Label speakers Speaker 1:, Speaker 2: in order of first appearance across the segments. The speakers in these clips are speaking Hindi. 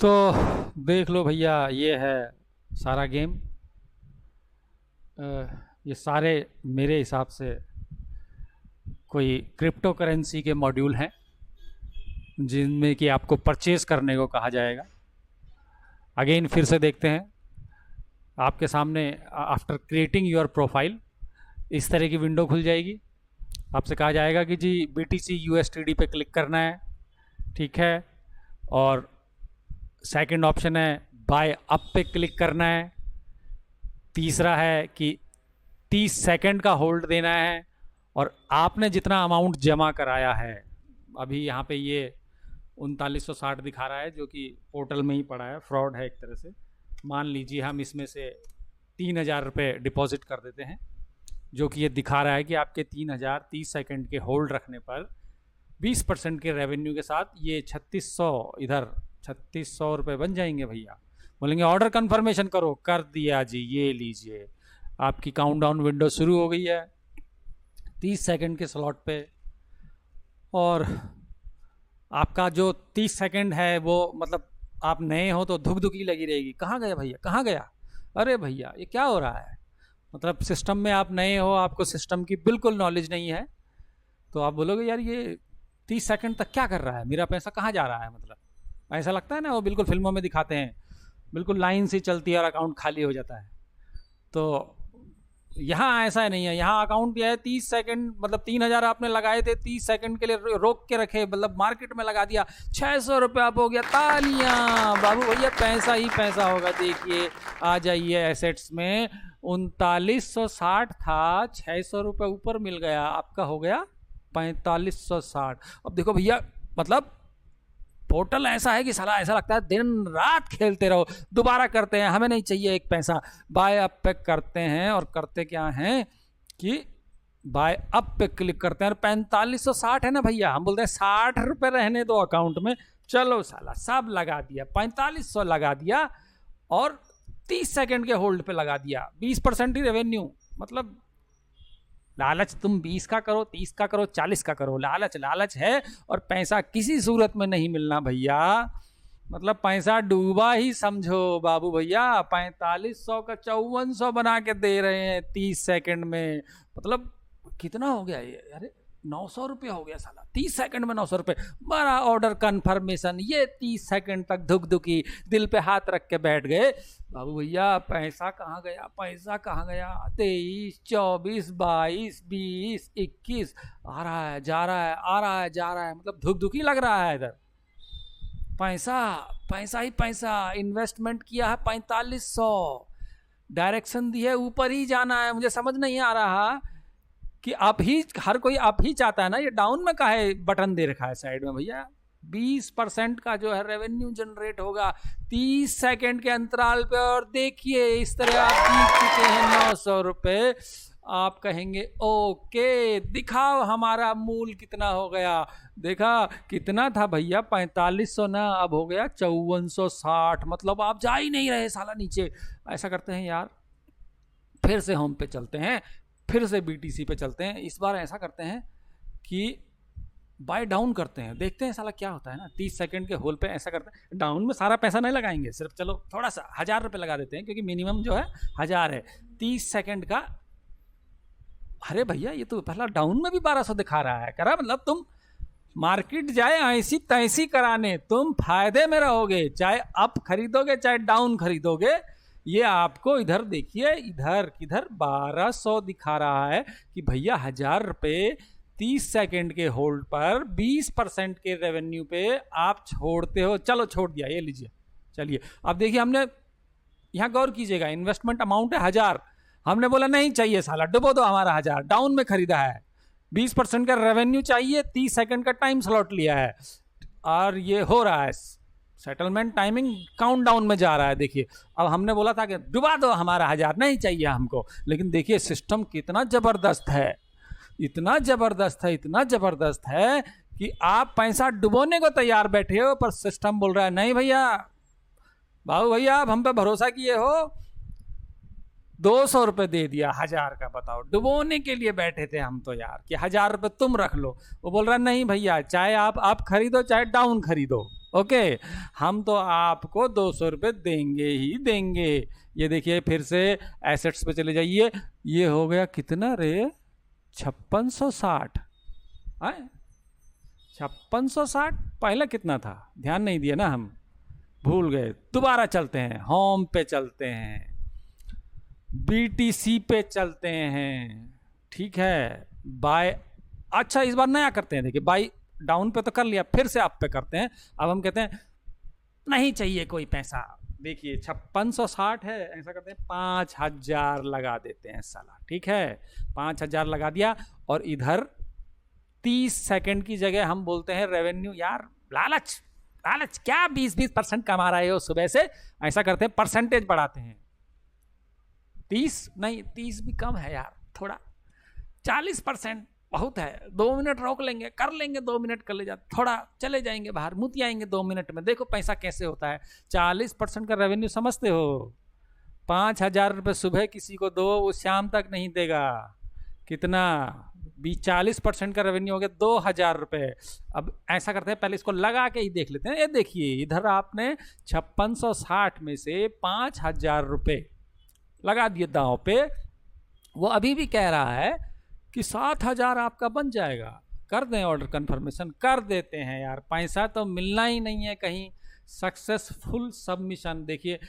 Speaker 1: तो देख लो भैया, ये है सारा गेम। ये सारे मेरे हिसाब से कोई क्रिप्टो करेंसी के मॉड्यूल हैं जिनमें कि आपको परचेज करने को कहा जाएगा। अगेन फिर से देखते हैं आपके सामने। आफ्टर क्रिएटिंग योर प्रोफाइल इस तरह की विंडो खुल जाएगी। आपसे कहा जाएगा कि जी BTC USDT पे क्लिक करना है, ठीक है। और सेकंड ऑप्शन है बाय अप पे क्लिक करना है। तीसरा है कि 30 सेकंड का होल्ड देना है। और आपने जितना अमाउंट जमा कराया है, अभी यहाँ पे ये 3960 दिखा रहा है, जो कि पोर्टल में ही पड़ा है, फ्रॉड है एक तरह से। मान लीजिए हम इसमें से 3000 रुपये डिपॉजिट कर देते हैं, जो कि ये दिखा रहा है कि आपके 3000 30 सेकंड के होल्ड रखने पर 20% के रेवेन्यू के साथ ये 3600 इधर 3600 रुपये बन जाएंगे भैया। बोलेंगे ऑर्डर कंफर्मेशन करो, कर दिया जी, ये लीजिए आपकी काउंटडाउन विंडो शुरू हो गई है 30 सेकंड के स्लॉट पे। और आपका जो 30 सेकंड है वो मतलब आप नए हो तो धुक धुकी लगी रहेगी, कहाँ गया भैया, कहाँ गया, अरे भैया ये क्या हो रहा है। मतलब सिस्टम में आप नए हो, आपको सिस्टम की बिल्कुल नॉलेज नहीं है, तो आप बोलोगे यार ये 30 सेकंड तक क्या कर रहा है, मेरा पैसा कहाँ जा रहा है। मतलब ऐसा लगता है ना, वो बिल्कुल फिल्मों में दिखाते हैं, बिल्कुल लाइन से चलती है और अकाउंट खाली हो जाता है। तो यहाँ ऐसा नहीं है, यहाँ अकाउंट दिया है 30 सेकंड, मतलब 3000 आपने लगाए थे, 30 सेकंड के लिए रोक के रखे, मतलब मार्केट में लगा दिया, 600 रुपये आप हो गया, तालियां बाबू भैया, पैसा ही पैसा होगा। देखिए आ जाइए एसेट्स में, 3960 था, 600 रुपये ऊपर मिल गया, आपका हो गया 4560। अब देखो भैया, मतलब पोर्टल ऐसा है कि साला ऐसा लगता है दिन रात खेलते रहो, दोबारा करते हैं, हमें नहीं चाहिए एक पैसा। बाय अप पे करते हैं और करते क्या हैं कि बाय अप पे क्लिक करते हैं और 4560 है ना भैया, हम बोलते हैं 60 रुपये रहने दो अकाउंट में, चलो साला सब लगा दिया, 4500 लगा दिया और 30 सेकंड के होल्ड पे लगा दिया, 20% ही रेवेन्यू। मतलब लालच तुम 20 का करो, 30 का करो, 40 का करो, लालच लालच है और पैसा किसी सूरत में नहीं मिलना भैया। मतलब पैसा डूबा ही समझो बाबू भैया। 4500 का 5400 बना के दे रहे हैं 30 सेकंड में, मतलब कितना हो गया ये, अरे 900 रुपये हो गया साला, 30 सेकंड में 900 रुपये। बड़ा ऑर्डर कन्फर्मेशन, ये 30 सेकंड तक धुक धुकी, दिल पे हाथ रख के बैठ गए। बाबू भैया पैसा कहाँ गया, पैसा कहाँ गया, 23 24 22 20 21 आ रहा है जा रहा है, आ रहा है जा रहा है, मतलब धुक धुकी लग रहा है इधर। पैसा पैसा ही पैसा, इन्वेस्टमेंट किया है 4500, डायरेक्शन दी है ऊपर ही जाना है। मुझे समझ नहीं आ रहा कि आप ही, हर कोई आप ही चाहता है ना, ये डाउन में काहे बटन दे रखा है साइड में भैया। 20% का जो है रेवेन्यू जनरेट होगा 30 सेकंड के अंतराल पे, और देखिए इस तरह आप जीत चुके हैं 900 रुपये। आप कहेंगे ओके दिखाओ हमारा मूल कितना हो गया। देखा कितना था भैया, 4500 ना, अब हो गया 5460, मतलब आप जा ही नहीं रहे साला नीचे। ऐसा करते हैं यार, फिर से होम पे चलते हैं, फिर से BTC पे चलते हैं। इस बार ऐसा करते हैं कि बाय डाउन करते हैं, देखते हैं साला क्या होता है ना। 30 सेकंड के होल पे ऐसा करते हैं, डाउन में सारा पैसा नहीं लगाएंगे, सिर्फ चलो थोड़ा सा 1000 रुपये लगा देते हैं, क्योंकि मिनिमम जो है 1000 है 30 सेकंड का। अरे भैया ये तो पहला डाउन में भी 1200 दिखा रहा है, करा मतलब तुम मार्केट जाए ऐसी तैसी कराने, तुम फायदे में रहोगे, चाहे अप खरीदोगे चाहे डाउन खरीदोगे। ये आपको इधर देखिए, इधर किधर 1200 दिखा रहा है कि भैया 1000 रुपये 30 सेकंड के होल्ड पर 20% के रेवेन्यू पे आप छोड़ते हो। चलो छोड़ दिया, ये लीजिए। चलिए अब देखिए, हमने यहाँ गौर कीजिएगा, इन्वेस्टमेंट अमाउंट है 1000, हमने बोला नहीं चाहिए साला, डुबो दो हमारा 1000, डाउन में खरीदा है, 20% का रेवेन्यू चाहिए, 30 सेकंड का टाइम स्लॉट लिया है, और ये हो रहा है सेटलमेंट टाइमिंग काउंटडाउन में जा रहा है। देखिए अब हमने बोला था कि डुबा दो हमारा 1000, नहीं चाहिए हमको, लेकिन देखिए सिस्टम कितना जबरदस्त है, इतना जबरदस्त है, इतना जबरदस्त है कि आप पैसा डुबोने को तैयार बैठे हो, पर सिस्टम बोल रहा है नहीं भैया, बाबू भैया आप हम पे भरोसा किए हो, 200 रुपये दे दिया 1000 का। बताओ, डुबोने के लिए बैठे थे हम तो यार कि 1000 रुपये तुम रख लो। वो बोल रहा नहीं भैया, चाहे आप खरीदो चाहे डाउन खरीदो, ओके, हम तो आपको 200 रुपये देंगे ही देंगे। ये देखिए फिर से एसेट्स पे चले जाइए, ये हो गया कितना रे, 5660। 5660 पहले कितना था, ध्यान नहीं दिया ना, हम भूल गए। दोबारा चलते हैं, होम पे चलते हैं, बीटीसी पे चलते हैं, ठीक है, बाय। अच्छा इस बार नया करते हैं, देखिए बाय डाउन पे तो कर लिया, फिर से अप पे करते हैं। अब हम कहते हैं नहीं चाहिए कोई पैसा, देखिए 5660 है, ऐसा करते हैं 5000 लगा देते हैं साला, ठीक है, 5000 लगा दिया। और इधर 30 सेकंड की जगह हम बोलते हैं रेवेन्यू। यार लालच लालच क्या, 20% कमा रहे हो सुबह से, ऐसा करते हैं परसेंटेज बढ़ाते हैं। 30 नहीं, 30 भी कम है यार, थोड़ा 40% बहुत है। 2 मिनट रोक लेंगे, कर लेंगे, 2 मिनट कर ले जाते, थोड़ा चले जाएंगे बाहर, मुती आएंगे 2 मिनट में। देखो पैसा कैसे होता है। 40% का रेवेन्यू समझते हो, 5000 रुपये सुबह किसी को दो, वो शाम तक नहीं देगा। कितना, 40% का रेवेन्यू हो गया 2000 रुपये। अब ऐसा करते हैं, पहले इसको लगा के ही देख लेते हैं। ये देखिए इधर आपने 5660 में से 5000 रुपये लगा दिए दांव पे, वो अभी भी कह रहा है कि 7000 आपका बन जाएगा। कर दें ऑर्डर कंफर्मेशन, कर देते हैं यार, पैसा तो मिलना ही नहीं है कहीं। सक्सेसफुल सबमिशन, देखिए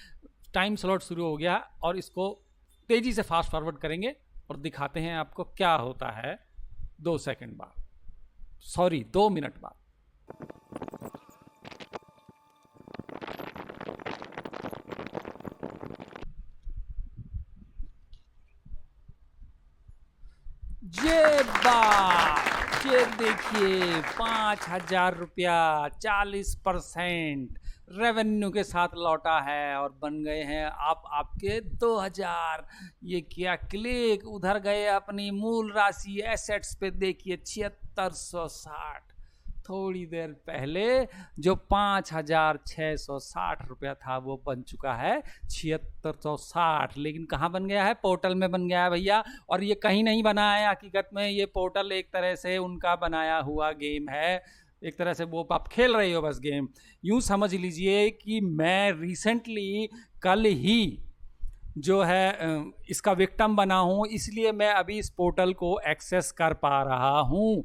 Speaker 1: टाइम स्लॉट शुरू हो गया, और इसको तेजी से फास्ट फॉरवर्ड करेंगे और दिखाते हैं आपको क्या होता है 2 सेकंड बाद, सॉरी 2 मिनट बाद। ये बात, ये देखिए 5000 रुपया 40% रेवेन्यू के साथ लौटा है, और बन गए हैं आप आपके 2000। ये किया क्लिक, उधर गए अपनी मूल राशि एसेट्स पे, देखिए 7660। थोड़ी देर पहले जो 5660 रुपया था वो बन चुका है 7660। लेकिन कहाँ बन गया है, पोर्टल में बन गया है भैया। और ये कहीं नहीं बना है, हकीकत में ये पोर्टल एक तरह से उनका बनाया हुआ गेम है, एक तरह से वो आप खेल रही हो बस गेम। यूं समझ लीजिए कि मैं रिसेंटली कल ही जो है इसका विक्टिम बना हूं, इसलिए मैं अभी इस पोर्टल को एक्सेस कर पा रहा हूं।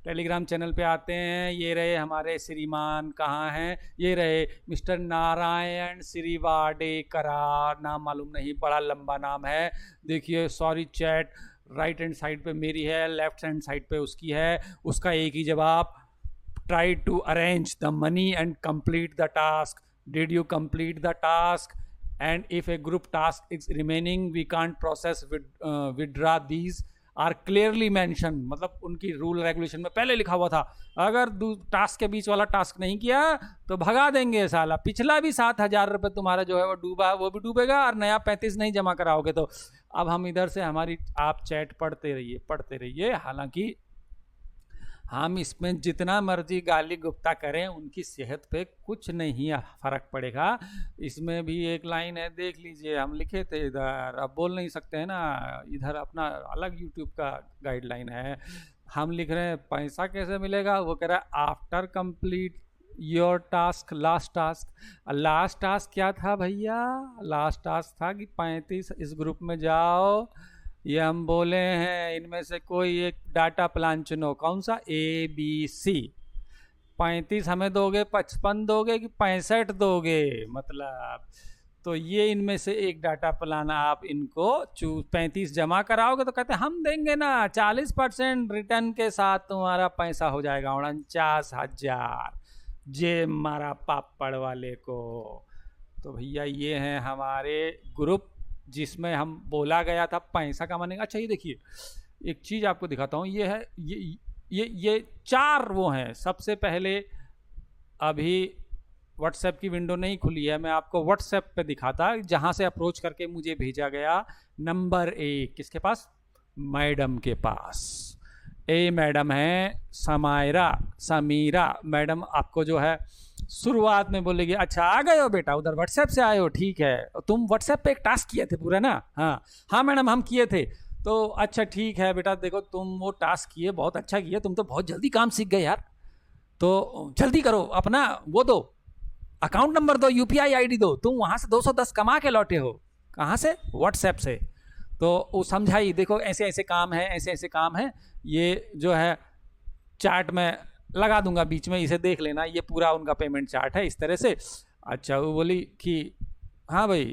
Speaker 1: टेलीग्राम चैनल पे आते हैं, ये रहे हमारे श्रीमान, कहाँ हैं, ये रहे मिस्टर नारायण श्रीवाडेकरा, नाम मालूम नहीं, बड़ा लंबा नाम है। देखिए sorry chat, right hand side पे मेरी है, लेफ्ट हैंड साइड पे उसकी है। उसका एक ही जवाब, try to arrange the money and complete the task, did you complete the task, and if a group task is remaining we can't process withdraw these are clearly mention. मतलब उनकी रूल रेगुलेशन में पहले लिखा हुआ था, अगर टास्क के बीच वाला टास्क नहीं किया तो भगा देंगे साला। पिछला भी 7000 रुपये तुम्हारा जो है वो डूबा है, वो भी डूबेगा, और नया 35 नहीं जमा कराओगे तो। अब हम इधर से हमारी आप चैट पढ़ते रहिए। हालांकि हम इसमें जितना मर्जी गाली गुप्ता करें, उनकी सेहत पे कुछ नहीं फर्क पड़ेगा। इसमें भी एक लाइन है, देख लीजिए, हम लिखे थे इधर, अब बोल नहीं सकते हैं ना, इधर अपना अलग यूट्यूब का गाइडलाइन है। हम लिख रहे हैं पैसा कैसे मिलेगा, वो कह रहा है after complete your task, last task. Last task क्या था भैया, लास्ट टास्क था कि 35 इस ग्रुप में जाओ, ये हम बोले हैं इनमें से कोई एक डाटा प्लान चुनो, कौन सा, ABC। 35 हमें दोगे, 55 दोगे कि 65 दोगे, मतलब तो ये इनमें से एक डाटा प्लान आप इनको 35 जमा कराओगे तो कहते हैं हम देंगे ना 40% रिटर्न के साथ तुम्हारा पैसा हो जाएगा 49,000, जे मारा पापड़ वाले को। तो भैया ये हैं हमारे ग्रुप जिसमें हम बोला गया था पैसा कमाने का। अच्छा ये देखिए एक चीज़ आपको दिखाता हूँ, ये है ये 4 वो हैं। सबसे पहले अभी व्हाट्सएप की विंडो नहीं खुली है, मैं आपको व्हाट्सएप पे दिखाता जहाँ से अप्रोच करके मुझे भेजा गया। नंबर 1 किसके पास, मैडम के पास। ए मैडम है समीरा मैडम, आपको जो है शुरुआत में बोलेगी अच्छा आ गए हो बेटा, उधर व्हाट्सएप से आए हो, ठीक है, तुम व्हाट्सएप पे एक टास्क किए थे पूरा ना, हाँ मैडम हम किए थे, तो अच्छा ठीक है बेटा, देखो तुम वो टास्क किए, बहुत अच्छा किए, तुम तो बहुत जल्दी काम सीख गए यार, तो जल्दी करो अपना वो दो अकाउंट नंबर दो, यूपीआई आईडी दो, तुम वहां से 210 कमा के लौटे हो, कहाँ से? व्हाट्सएप से। तो वो समझाई, देखो ऐसे ऐसे काम है, ऐसे ऐसे काम है, ये जो है चार्ट में लगा दूंगा बीच में, इसे देख लेना, ये पूरा उनका पेमेंट चार्ट है इस तरह से। अच्छा, वो बोली कि हाँ भाई,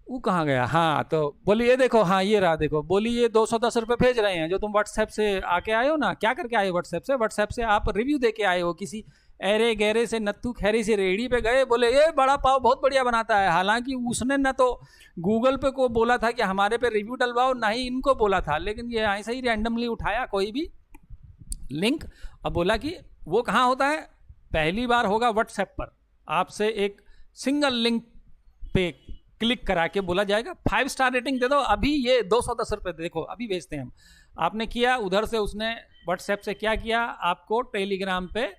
Speaker 1: वो कहाँ गया, हाँ तो बोली ये देखो, हाँ ये रहा देखो, बोली ये 210 रुपये भेज रहे हैं जो तुम व्हाट्सएप से आके आए हो ना, क्या करके आए हो व्हाट्सएप से? व्हाट्सएप से आप रिव्यू दे के आए हो, किसी अरे गहरे से नत्थू खैरी से रेहड़ी पे गए, बोले ये बड़ा पाव बहुत बढ़िया बनाता है, हालांकि उसने न तो गूगल पे को बोला था कि हमारे पे रिव्यू डलवाओ, ना ही इनको बोला था, लेकिन ये ऐसे ही रैंडमली उठाया कोई भी लिंक, अब बोला कि वो कहाँ होता है, पहली बार होगा व्हाट्सएप पर, आपसे एक सिंगल लिंक पे क्लिक करा के बोला जाएगा 5 स्टार रेटिंग दे दो, अभी ये 210 रुपये देखो अभी भेजते हैं हम। आपने किया, उधर से उसने व्हाट्सएप से क्या किया, आपको टेलीग्राम पे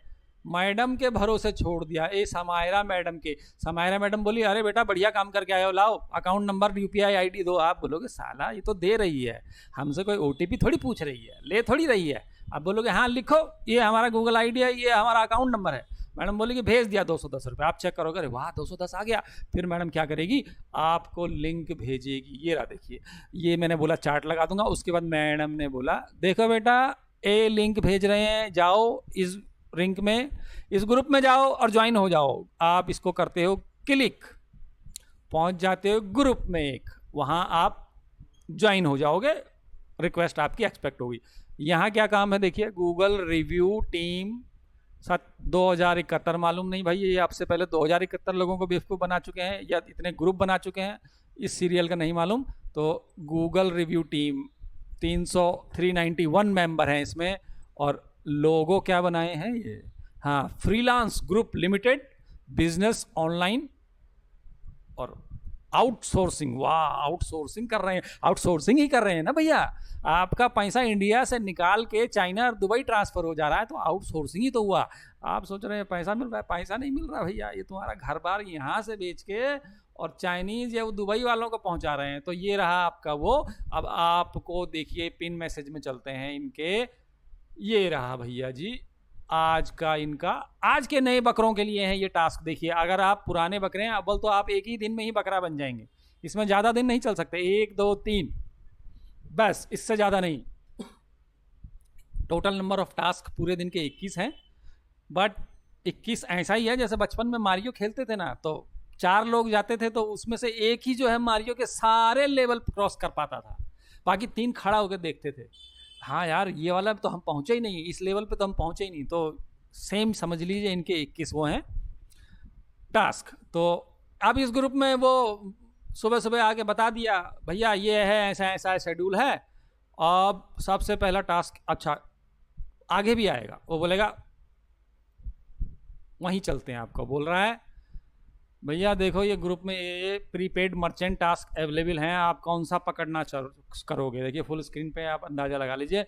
Speaker 1: मैडम के भरोसे छोड़ दिया, ए समायरा मैडम के। समायरा मैडम बोली अरे बेटा बढ़िया काम करके आए हो, लाओ अकाउंट नंबर यूपीआई आईडी दो। आप बोलोगे साला ये तो दे रही है, हमसे कोई ओटीपी थोड़ी पूछ रही है, ले थोड़ी रही है। आप बोलोगे हाँ लिखो, ये हमारा गूगल आईडी है, ये हमारा अकाउंट नंबर है। मैडम बोली कि भेज दिया 210 रुपये, आप चेक करोगे, वाह 210 आ गया। फिर मैडम क्या करेगी, आपको लिंक भेजेगी, ये रहा देखिए, ये मैंने बोला चार्ट लगा दूंगा। उसके बाद मैडम ने बोला देखो बेटा ए लिंक भेज रहे हैं, जाओ इस लिंक में, इस ग्रुप में जाओ और ज्वाइन हो जाओ। आप इसको करते हो क्लिक, पहुंच जाते हो ग्रुप में एक, वहां आप ज्वाइन हो जाओगे, रिक्वेस्ट आपकी एक्सपेक्ट होगी। यहाँ क्या काम है देखिए, गूगल रिव्यू टीम 2071, मालूम नहीं भाई ये आपसे पहले 2071 लोगों को बेवकूफ़ बना चुके हैं या इतने ग्रुप बना चुके हैं, इस सीरियल का नहीं मालूम। तो गूगल रिव्यू टीम 391 मेंबर हैं इसमें, और लोगो क्या बनाए हैं ये, हाँ freelance group limited, business online और आउटसोर्सिंग। वाह आउटसोर्सिंग कर रहे हैं, आउटसोर्सिंग ही कर रहे हैं ना भैया, आपका पैसा इंडिया से निकाल के चाइना और दुबई ट्रांसफर हो जा रहा है, तो आउटसोर्सिंग ही तो हुआ। आप सोच रहे हैं पैसा मिल रहा है, पैसा नहीं मिल रहा भैया, ये तुम्हारा घर बार यहाँ से बेच के और चाइनीज या दुबई वालों को पहुंचा रहे हैं। तो ये रहा आपका वो। अब आपको देखिए पिन मैसेज में चलते हैं इनके, ये रहा भैया जी आज का इनका, आज के नए बकरों के लिए है ये टास्क। देखिए अगर आप पुराने बकरे हैं, अव्वल तो आप एक ही दिन में ही बकरा बन जाएंगे, इसमें ज़्यादा दिन नहीं चल सकते, 1 2 3 बस, इससे ज़्यादा नहीं। टोटल नंबर ऑफ टास्क पूरे दिन के 21 हैं, बट 21 ऐसा ही है जैसे बचपन में मारियो खेलते थे ना, तो 4 लोग जाते थे तो उसमें से एक ही जो है मारियो के सारे लेवल क्रॉस कर पाता था, बाकी 3 खड़ा होकर देखते थे। हाँ यार ये वाला तो हम पहुंचे ही नहीं, इस लेवल पे तो हम पहुंचे ही नहीं। तो सेम समझ लीजिए इनके 21 वो हैं टास्क। तो अब इस ग्रुप में वो सुबह सुबह आके बता दिया भैया ये है, ऐसा ऐसा शेड्यूल है। अब सबसे पहला टास्क, अच्छा आगे भी आएगा, वो बोलेगा वहीं चलते हैं, आपको बोल रहा है भैया देखो ये ग्रुप में ये प्रीपेड मर्चेंट टास्क अवेलेबल हैं, आप कौन सा पकड़ना करोगे। देखिए फुल स्क्रीन पे आप अंदाज़ा लगा लीजिए।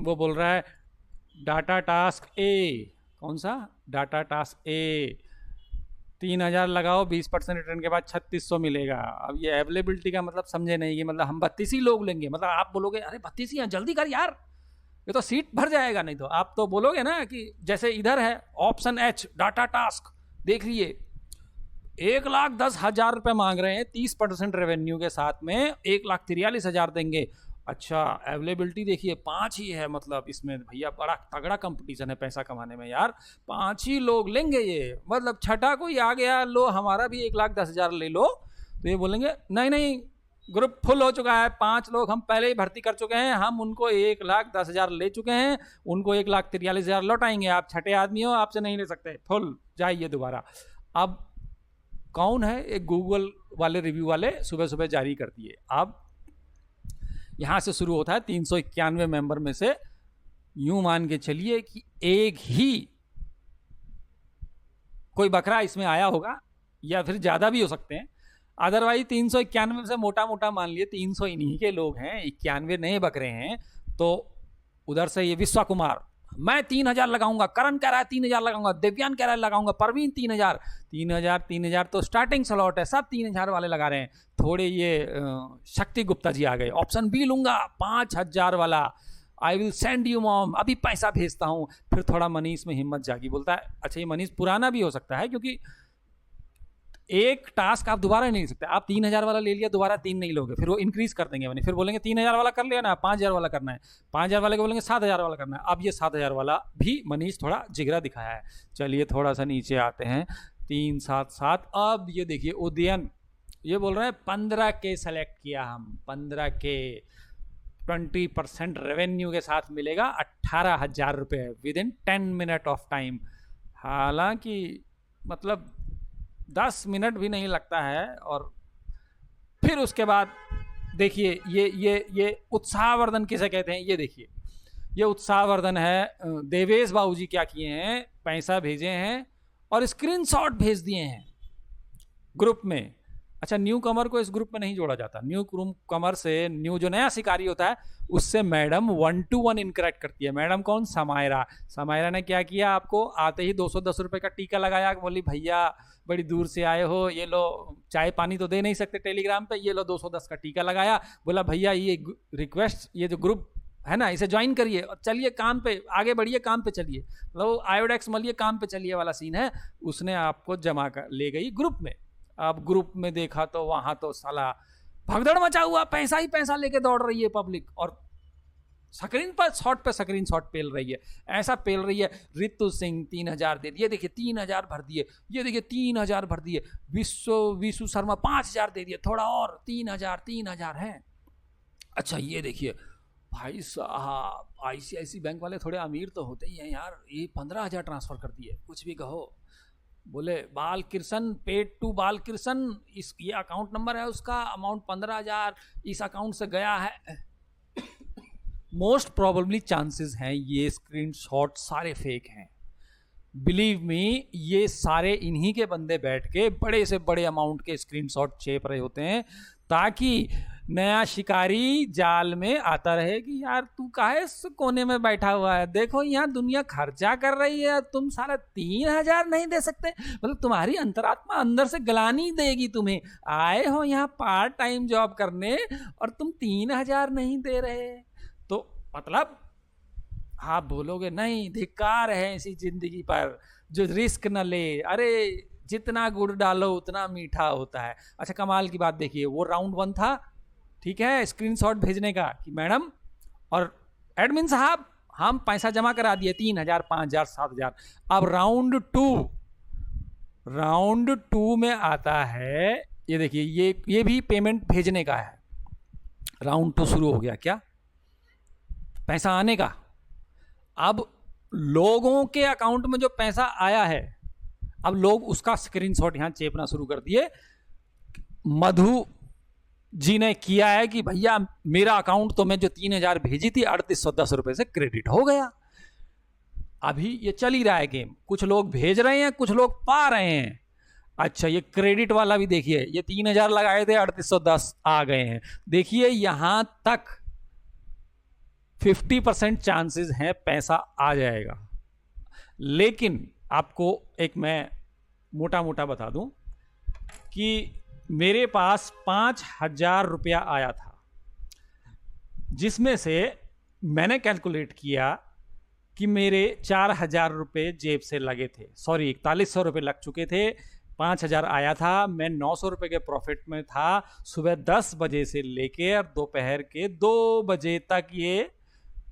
Speaker 1: वो बोल रहा है डाटा टास्क ए, कौन सा डाटा टास्क ए, 3000 लगाओ, 20% रिटर्न के बाद 3600 मिलेगा। अब ये अवेलेबिलिटी का मतलब समझे नहीं कि मतलब हम 32 ही लोग लेंगे, मतलब आप बोलोगे अरे 32 ही हैं, जल्दी कर यार ये तो सीट भर जाएगा। नहीं तो आप तो बोलोगे ना कि जैसे इधर है ऑप्शन एच डाटा टास्क, देख लीजिए 1,10,000 रुपये मांग रहे हैं, 30% रेवेन्यू के साथ में 1,43,000 देंगे। अच्छा अवेलेबिलिटी देखिए 5 ही है, मतलब इसमें भैया बड़ा तगड़ा कंपटीशन है पैसा कमाने में यार, 5 ही लोग लेंगे ये, मतलब छठा कोई आ गया लो हमारा भी 1,10,000 ले लो, तो ये बोलेंगे नहीं नहीं ग्रुप फुल हो चुका है, 5 लोग हम पहले ही भर्ती कर चुके हैं, हम उनको 1,10,000 ले चुके हैं, उनको 1,43,000 लौटाएंगे, आप छठे आदमी हो आपसे नहीं ले सकते, फुल जाइए दोबारा। अब कौन है, एक गूगल वाले रिव्यू वाले सुबह सुबह जारी कर दिए। अब यहाँ से शुरू होता है 391 मेंबर में से, यूं मान के चलिए कि एक ही कोई बकरा इसमें आया होगा या फिर ज़्यादा भी हो सकते हैं, अदरवाइज 391 से मोटा मोटा मान लिए 300 इन्हीं के लोग हैं, 91 नए बकरे हैं। तो उधर से ये विश्वा कुमार मैं 3,000 लगाऊंगा, करण कह रहा है 3,000 लगाऊंगा, दिव्यान कह रहा है लगाऊंगा, परवीन 3,000 तो स्टार्टिंग स्लॉट है, सब 3,000 वाले लगा रहे हैं। थोड़े ये शक्ति गुप्ता जी आ गए, ऑप्शन बी लूंगा 5,000 वाला, I will send you mom, अभी पैसा भेजता हूँ। फिर थोड़ा मनीष में हिम्मत जागी, बोलता है अच्छा ये मनीष पुराना भी हो सकता है, क्योंकि एक टास्क आप दोबारा नहीं ले सकते। आप 3,000 वाला ले लिया, दोबारा 3 नहीं लोगे, फिर वो इंक्रीज कर देंगे मनी, फिर बोलेंगे 3,000 वाला कर लिया ना, 5,000 वाला करना है, 5,000 वाले को बोलेंगे 7,000 वाला करना है। अब ये 7,000 वाला भी मनीष थोड़ा जिगरा दिखाया है। चलिए थोड़ा सा नीचे आते हैं, 3, 7, 7। अब ये देखिए उदयन, ये बोल रहे हैं 15 के सेलेक्ट किया हम, 15 के 20% रेवेन्यू के साथ मिलेगा 18,000 रुपये with in 10 minute of time. हालांकि मतलब 10 मिनट भी नहीं लगता है। और फिर उसके बाद देखिए ये उत्साहवर्धन किसे कहते हैं, ये देखिए ये उत्साहवर्धन है। देवेश बाबूजी क्या किए हैं, पैसा भेजे हैं और स्क्रीनशॉट भेज दिए हैं ग्रुप में। अच्छा, न्यू कमर को इस ग्रुप में नहीं जोड़ा जाता। न्यू कमर से, न्यू जो नया शिकारी होता है उससे मैडम 1-to-1 इंटरेक्ट करती है। मैडम कौन, समायरा। समायरा ने क्या किया, आपको आते ही 210 रुपये का टीका लगाया, बोली भैया बड़ी दूर से आए हो, ये लो, चाय पानी तो दे नहीं सकते टेलीग्राम पे, ये लो 210 का टीका लगाया। बोला भैया ये रिक्वेस्ट, ये जो ग्रुप है ना, इसे ज्वाइन करिए और चलिए काम पे आगे बढ़िए, काम पे चलिए, मतलब आयोडेक्स मलिए, काम पे चलिए वाला सीन है। उसने आपको जमा कर ले गई ग्रुप में। अब ग्रुप में देखा तो वहां तो साला भगदड़ मचा हुआ, पैसा ही पैसा लेके दौड़ रही है पब्लिक, और स्क्रीन पर शॉट पे स्क्रीन शॉट पेल रही है, ऐसा पेल रही है। रितु सिंह 3,000 दे दिए, देखिए 3,000 भर दिए, ये देखिए 3,000 भर दिए। विशु शर्मा 5,000 दे दिए, थोड़ा और 3,000 है। अच्छा ये देखिए भाई साहब, ICICI बैंक वाले थोड़े अमीर तो होते ही हैं यार, ये 15,000 ट्रांसफर कर दिए। कुछ भी कहो, बोले बाल कृष्ण, पेड टू बाल कृष्ण, इस ये अकाउंट नंबर है उसका, अमाउंट 15,000 इस अकाउंट से गया है। मोस्ट प्रोबेबली चांसेस हैं ये स्क्रीनशॉट सारे फेक हैं। बिलीव मी, ये सारे इन्हीं के बंदे बैठ के बड़े से बड़े अमाउंट के स्क्रीनशॉट चेप रहे होते हैं, ताकि नया शिकारी जाल में आता रहे कि यार तू काहे इस कोने में बैठा हुआ है, देखो यहाँ दुनिया खर्चा कर रही है, तुम सारा 3,000 नहीं दे सकते। मतलब तुम्हारी अंतरात्मा अंदर से गलानी देगी तुम्हें, आए हो यहाँ पार्ट टाइम जॉब करने और तुम 3,000 नहीं दे रहे। तो मतलब आप बोलोगे नहीं, धिक्कार है ऐसी जिंदगी पर जो रिस्क न ले। अरे जितना गुड़ डालो उतना मीठा होता है। अच्छा कमाल की बात देखिए, वो राउंड 1 था, ठीक है, स्क्रीनशॉट भेजने का कि मैडम और एडमिन साहब हम पैसा जमा करा दिए 3,000, 5,000, 7,000। अब राउंड टू में आता है, ये देखिए ये भी पेमेंट भेजने का है। राउंड 2 शुरू हो गया, क्या पैसा आने का। अब लोगों के अकाउंट में जो पैसा आया है, अब लोग उसका स्क्रीनशॉट यहां चेपना शुरू कर दिए। मधु जी ने किया है कि भैया मेरा अकाउंट तो मैं जो 3,000 भेजी थी 3,810 रुपए से क्रेडिट हो गया। अभी ये चल ही रहा है गेम, कुछ लोग भेज रहे हैं, कुछ लोग पा रहे हैं। अच्छा ये क्रेडिट वाला भी देखिए, ये 3,000 लगाए थे 3,810 आ गए हैं। देखिए यहां तक 50% चांसेस हैं पैसा आ जाएगा। लेकिन आपको एक मैं मोटा मोटा बता दूं कि मेरे पास 5,000 रुपया आया था, जिसमें से मैंने कैलकुलेट किया कि मेरे 4,000 रुपये जेब से लगे थे, सॉरी 4,100 रुपये लग चुके थे। 5,000 आया था, मैं 900 रुपये के प्रॉफिट में था। सुबह 10 बजे से लेके और दोपहर के 2 बजे तक ये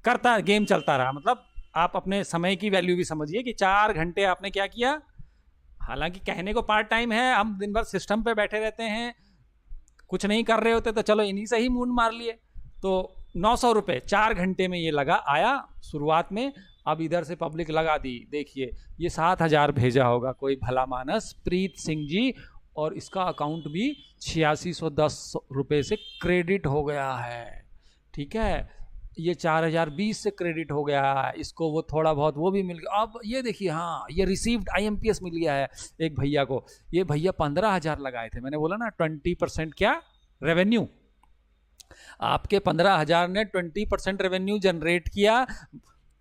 Speaker 1: गेम चलता रहा। मतलब आप अपने समय की वैल्यू भी समझिए कि 4 घंटे आपने क्या किया। हालांकि कहने को पार्ट टाइम है, हम दिन भर सिस्टम पे बैठे रहते हैं, कुछ नहीं कर रहे होते, तो चलो इन्हीं से ही मूड मार लिए। तो 900 रुपये 4 घंटे में ये लगा आया शुरुआत में। अब इधर से पब्लिक लगा दी, देखिए ये 7,000 भेजा होगा कोई भला मानस प्रीत सिंह जी, और इसका अकाउंट भी 8,610 रुपये से क्रेडिट हो गया है। ठीक है, ये 4,020 से क्रेडिट हो गया, इसको वो थोड़ा बहुत वो भी मिल गया। अब ये देखिए, हाँ ये रिसीव्ड IMPS मिल गया है एक भैया को। ये भैया 15,000 लगाए थे, मैंने बोला ना 20% क्या रेवेन्यू, आपके 15,000 ने 20% रेवेन्यू जनरेट किया,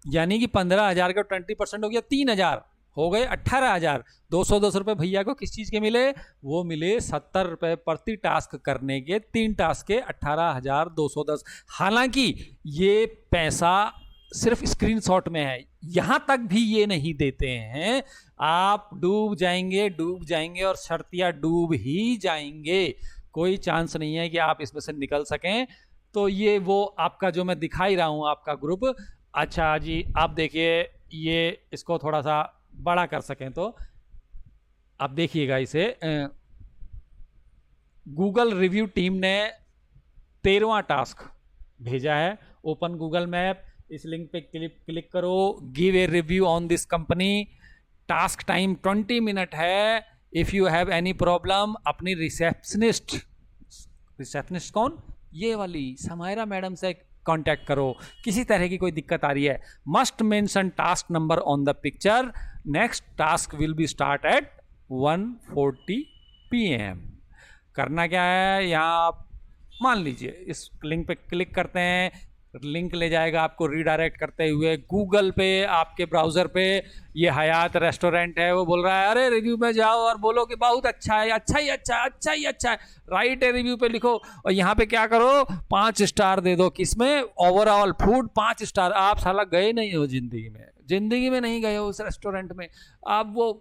Speaker 1: यानी कि 15,000 का 20% हो गया 3,000। हो गए 18,000। 210 रुपये भैया को किस चीज़ के मिले? वो मिले 70 रुपये प्रति टास्क करने के, 3 टास्क के 18,210। हालांकि ये पैसा सिर्फ स्क्रीनशॉट में है, यहां तक भी ये नहीं देते हैं। आप डूब जाएंगे और शर्तिया डूब ही जाएंगे। कोई चांस नहीं है कि आप इसमें से निकल सकें। तो ये वो आपका जो मैं दिखा ही रहा हूं आपका ग्रुप। अच्छा जी, आप देखिए, ये इसको थोड़ा सा बड़ा कर सकें तो आप देखिएगा इसे। गूगल रिव्यू टीम ने 13वां टास्क भेजा है। ओपन गूगल मैप, इस लिंक पे क्लिक करो, give a review on this company. Task time 20 minute है। If you have any problem, अपनी रिसेप्शनिस्ट कौन? ये वाली समायरा मैडम से कांटेक्ट करो, किसी तरह की कोई दिक्कत आ रही है। Must mention task number on the picture. Next task will be start at 1:40 PM। करना क्या है, यहाँ आप मान लीजिए इस लिंक पे क्लिक करते हैं, लिंक ले जाएगा आपको रीडायरेक्ट करते हुए गूगल पे, आपके ब्राउज़र पे। ये हयात रेस्टोरेंट है, वो बोल रहा है अरे रिव्यू में जाओ और बोलो कि बहुत अच्छा है, अच्छा ही अच्छा है, अच्छा ही अच्छा है। राइट है, रिव्यू पे लिखो और यहाँ पे क्या करो, 5 स्टार दे दो। किसमें? Overall food 5 star. आप साला गए नहीं हो जिंदगी में नहीं गए हो उस रेस्टोरेंट में। आप वो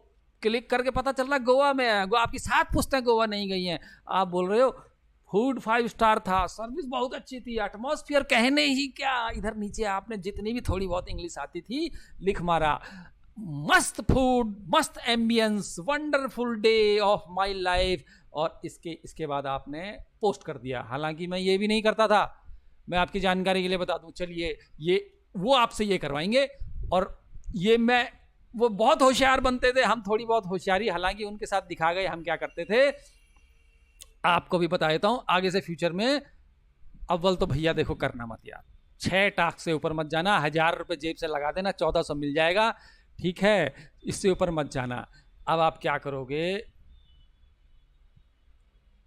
Speaker 1: क्लिक करके पता चल रहा है गोवा में है, आपकी 7 पुश्तें गोवा नहीं गई हैं। आप बोल रहे हो फूड 5 स्टार था, सर्विस बहुत अच्छी थी, एटमॉस्फेयर कहने ही क्या। इधर नीचे आपने जितनी भी थोड़ी बहुत इंग्लिश आती थी लिख मारा, मस्त फूड, मस्त ambience, wonderful day of my life, और इसके बाद आपने पोस्ट कर दिया। हालांकि मैं ये भी नहीं करता था, मैं आपकी जानकारी के लिए बता दूं। चलिए, ये वो आपसे ये करवाएंगे, और ये मैं, वो बहुत होशियार बनते थे, हम थोड़ी बहुत होशियारी हालांकि उनके साथ दिखा गए। हम क्या करते थे आपको भी बता देता हूं आगे से फ्यूचर में। अव्वल तो भैया देखो करना मत यार, 6 टास्क से ऊपर मत जाना। 1000 रुपये जेब से लगा देना, 1400 मिल जाएगा, ठीक है, इससे ऊपर मत जाना। अब आप क्या करोगे,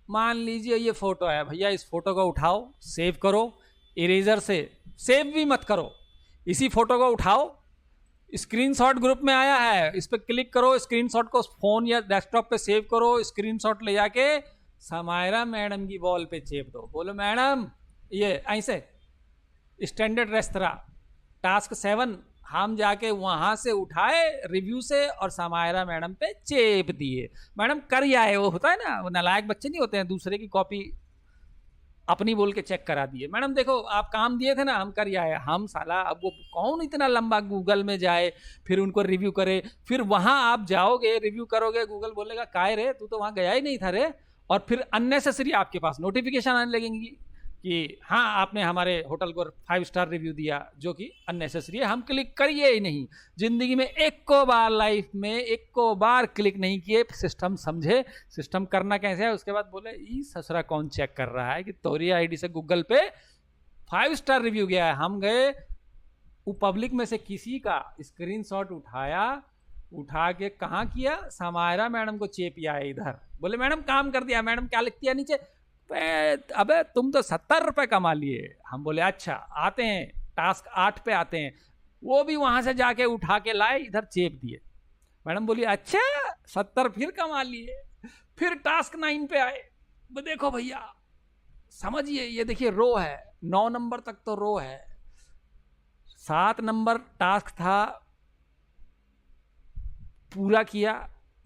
Speaker 1: मान लीजिए ये फोटो है भैया, इस फोटो को उठाओ, सेव करो, इरेजर से सेव भी मत करो, इसी फोटो को उठाओ, स्क्रीनशॉट ग्रुप में आया है, इस पर क्लिक करो, स्क्रीनशॉट को फोन या डेस्कटॉप पे सेव करो, स्क्रीनशॉट ले जाके समायरा मैडम की वॉल पे चेप दो। बोलो मैडम, ये ऐसे स्टैंडर्ड रेस्तरा टास्क 7 हम जाके वहां से उठाए रिव्यू से और समायरा मैडम पे चेप दिए। मैडम कर ही आए, वो होता है ना, वो नालायक बच्चे नहीं होते हैं, दूसरे की कॉपी अपनी बोल के चेक करा दिए। मैडम देखो आप काम दिए थे ना, हम कर ही आए। हम साला, अब वो कौन इतना लंबा गूगल में जाए फिर उनको रिव्यू करे, फिर वहां आप जाओगे रिव्यू करोगे, गूगल बोलेगा काय रे, तू तो वहां गया ही नहीं था रे, और फिर अननेसेसरी आपके पास नोटिफिकेशन आने लगेंगी कि हाँ आपने हमारे होटल को 5 स्टार रिव्यू दिया, जो कि अननेसेसरी है, हम क्लिक करिए ही नहीं। जिंदगी में एक को बार, लाइफ में एक को बार क्लिक नहीं किए, सिस्टम समझे सिस्टम करना कैसे है। उसके बाद बोले ई ससुरा कौन चेक कर रहा है कि तोरी आईडी से गूगल पे 5 स्टार रिव्यू गया है। हम गए, वो पब्लिक में से किसी का स्क्रीनशॉट उठाया, उठा के कहाँ किया, समायरा मैडम को चेपिया है इधर। बोले मैडम काम कर दिया। मैडम क्या लिखती है नीचे, अबे तुम तो 70 रुपये कमा लिए। हम बोले अच्छा, आते हैं टास्क 8 पे आते हैं। वो भी वहां से जाके उठा के लाए, इधर चेप दिए। मैडम बोली अच्छा 70 फिर कमा लिए। फिर टास्क 9 पे आए, देखो भैया समझिए, ये देखिए रो है, 9 नंबर तक तो रो है। 7 नंबर टास्क था, पूरा किया,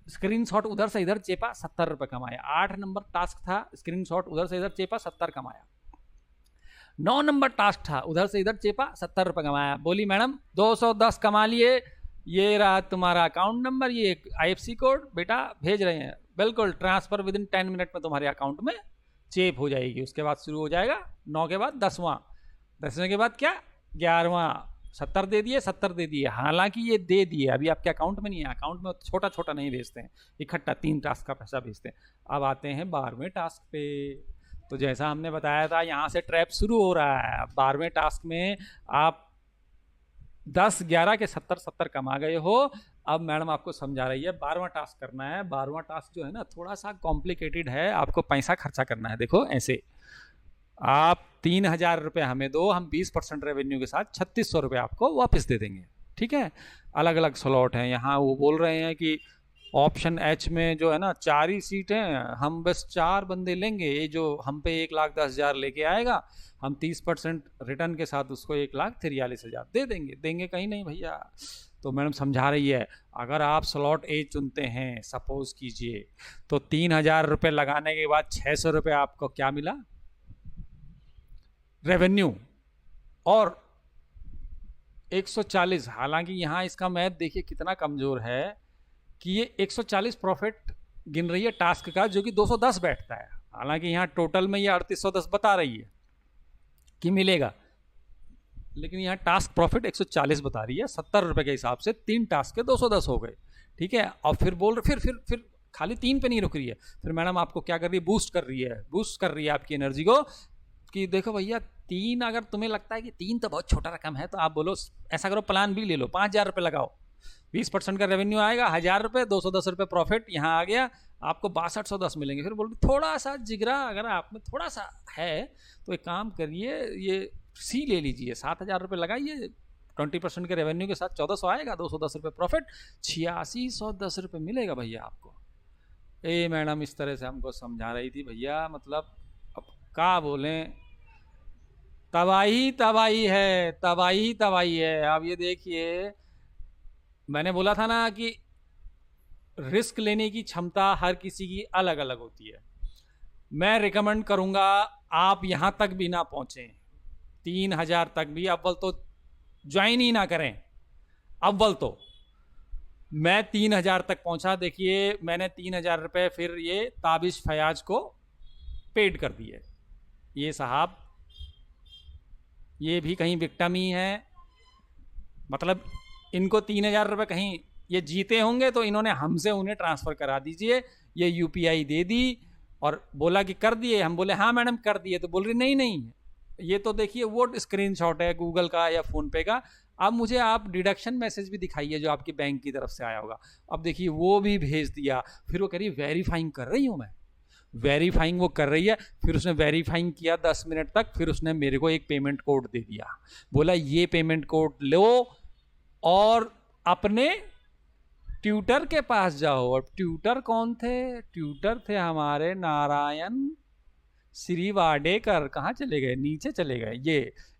Speaker 1: स्क्रीनशॉट उधर से इधर चेपा, 70 रुपये कमाया। 8 नंबर टास्क था, स्क्रीनशॉट उधर से इधर चेपा, 70 कमाया। 9 नंबर टास्क था, उधर से इधर चेपा, 70 रुपये कमाया। बोली मैडम 210 कमा लिए, ये रहा तुम्हारा अकाउंट नंबर, ये IFSC कोड बेटा भेज रहे हैं, बिल्कुल ट्रांसफर विद इन 10 मिनट में तुम्हारे अकाउंट में चेप हो जाएगी। उसके बाद शुरू हो जाएगा 9 के बाद 10वां, 10वें के बाद क्या 11वां। 70 दे दिए, 70 दे दिए। हालांकि ये दे दिए, अभी आपके अकाउंट में नहीं है, अकाउंट में छोटा छोटा नहीं भेजते हैं, इकट्ठा 3 टास्क का पैसा भेजते हैं। अब आते हैं 12वें टास्क पे। तो जैसा हमने बताया था, यहाँ से ट्रैप शुरू हो रहा है। 12वें टास्क में आप 10, 11 के 70 कमा गए हो। अब मैडम आपको समझा रही है 12वां टास्क करना है। 12वां टास्क जो है ना थोड़ा सा कॉम्प्लिकेटेड है, आपको पैसा खर्चा करना है। देखो ऐसे, आप 3000 रुपये हमें दो, हम 20% रेवेन्यू के साथ 3600 रुपये आपको वापस दे देंगे, ठीक है, अलग अलग स्लॉट हैं। यहाँ वो बोल रहे हैं कि ऑप्शन एच में जो है ना 4 ही सीट हैं, हम बस 4 बंदे लेंगे, ये जो हम पे 1,10,000 लेके आएगा, हम 30% रिटर्न के साथ उसको 1,43,000 दे देंगे। देंगे कहीं नहीं भैया। तो मैडम समझा रही है, अगर आप स्लॉट ए चुनते हैं सपोज कीजिए, तो 3,000 रुपये लगाने के बाद 600 रुपये आपको क्या मिला, रेवेन्यू, और 140। हालांकि यहाँ इसका मैथ देखिए कितना कमज़ोर है कि ये 140 प्रॉफिट गिन रही है टास्क का, जो कि 210 बैठता है। हालांकि यहाँ टोटल में ये 3810 बता रही है कि मिलेगा, लेकिन यहाँ टास्क प्रॉफिट 140 बता रही है। 70 रुपये के हिसाब से 3 टास्क के 210 हो गए, ठीक है। और फिर बोल रहे फिर खाली 3 पे नहीं रुक रही है, फिर मैडम आपको क्या कर रही है, बूस्ट कर रही है आपकी एनर्जी को, कि देखो भैया 3, अगर तुम्हें लगता है कि 3 तो बहुत छोटा रकम है, तो आप बोलो ऐसा करो, प्लान भी ले लो, 5,000 रुपये लगाओ, 20% का रेवेन्यू आएगा, 1,000 रुपये, 210 रुपये प्रॉफिट यहाँ आ गया, आपको 6210 मिलेंगे। फिर बोल थोड़ा सा जिगरा अगर आप में थोड़ा सा है तो एक काम करिए, ये सी ले लीजिए, 7,000 रुपये लगाइए, 20% के रेवेन्यू के साथ 1,400 आएगा, 210 रुपये प्रॉफिट, 8610 रुपये मिलेगा भैया आपको। ए मैडम इस तरह से हमको समझा रही थी भैया, मतलब अब क्या बोलें, तबाही है। अब ये देखिए, मैंने बोला था ना कि रिस्क लेने की क्षमता हर किसी की अलग अलग होती है। मैं रिकमेंड करूंगा आप यहां तक भी ना पहुंचें, 3,000 तक भी अव्वल तो ज्वाइन ही ना करें। अव्वल तो मैं 3,000 तक पहुंचा, देखिए मैंने 3,000 रुपये फिर ये ताबिश फयाज को पेड कर दिए। ये साहब ये भी कहीं विक्टिम ही है, मतलब इनको 3,000 रुपये कहीं ये जीते होंगे तो इन्होंने हमसे उन्हें ट्रांसफ़र करा दीजिए, ये यूपीआई दे दी और बोला कि कर दिए। हम बोले हाँ मैडम कर दिए, तो बोल रही नहीं, ये तो देखिए वो स्क्रीनशॉट है गूगल का या फ़ोनपे का, अब मुझे आप डिडक्शन मैसेज भी दिखाइए जो आपकी बैंक की तरफ से आया होगा। अब देखिए वो भी भेज दिया, फिर वो कह रही वेरीफाइंग कर रही हूँ मैं, वेरीफाइंग वो कर रही है। फिर उसने वेरीफाइंग किया 10 मिनट तक, फिर उसने मेरे को एक पेमेंट कोड दे दिया, बोला ये पेमेंट कोड लो और अपने ट्यूटर के पास जाओ। और ट्यूटर कौन थे, ट्यूटर थे हमारे नारायण श्री वाडेकर। कहाँ चले गए, नीचे चले गए।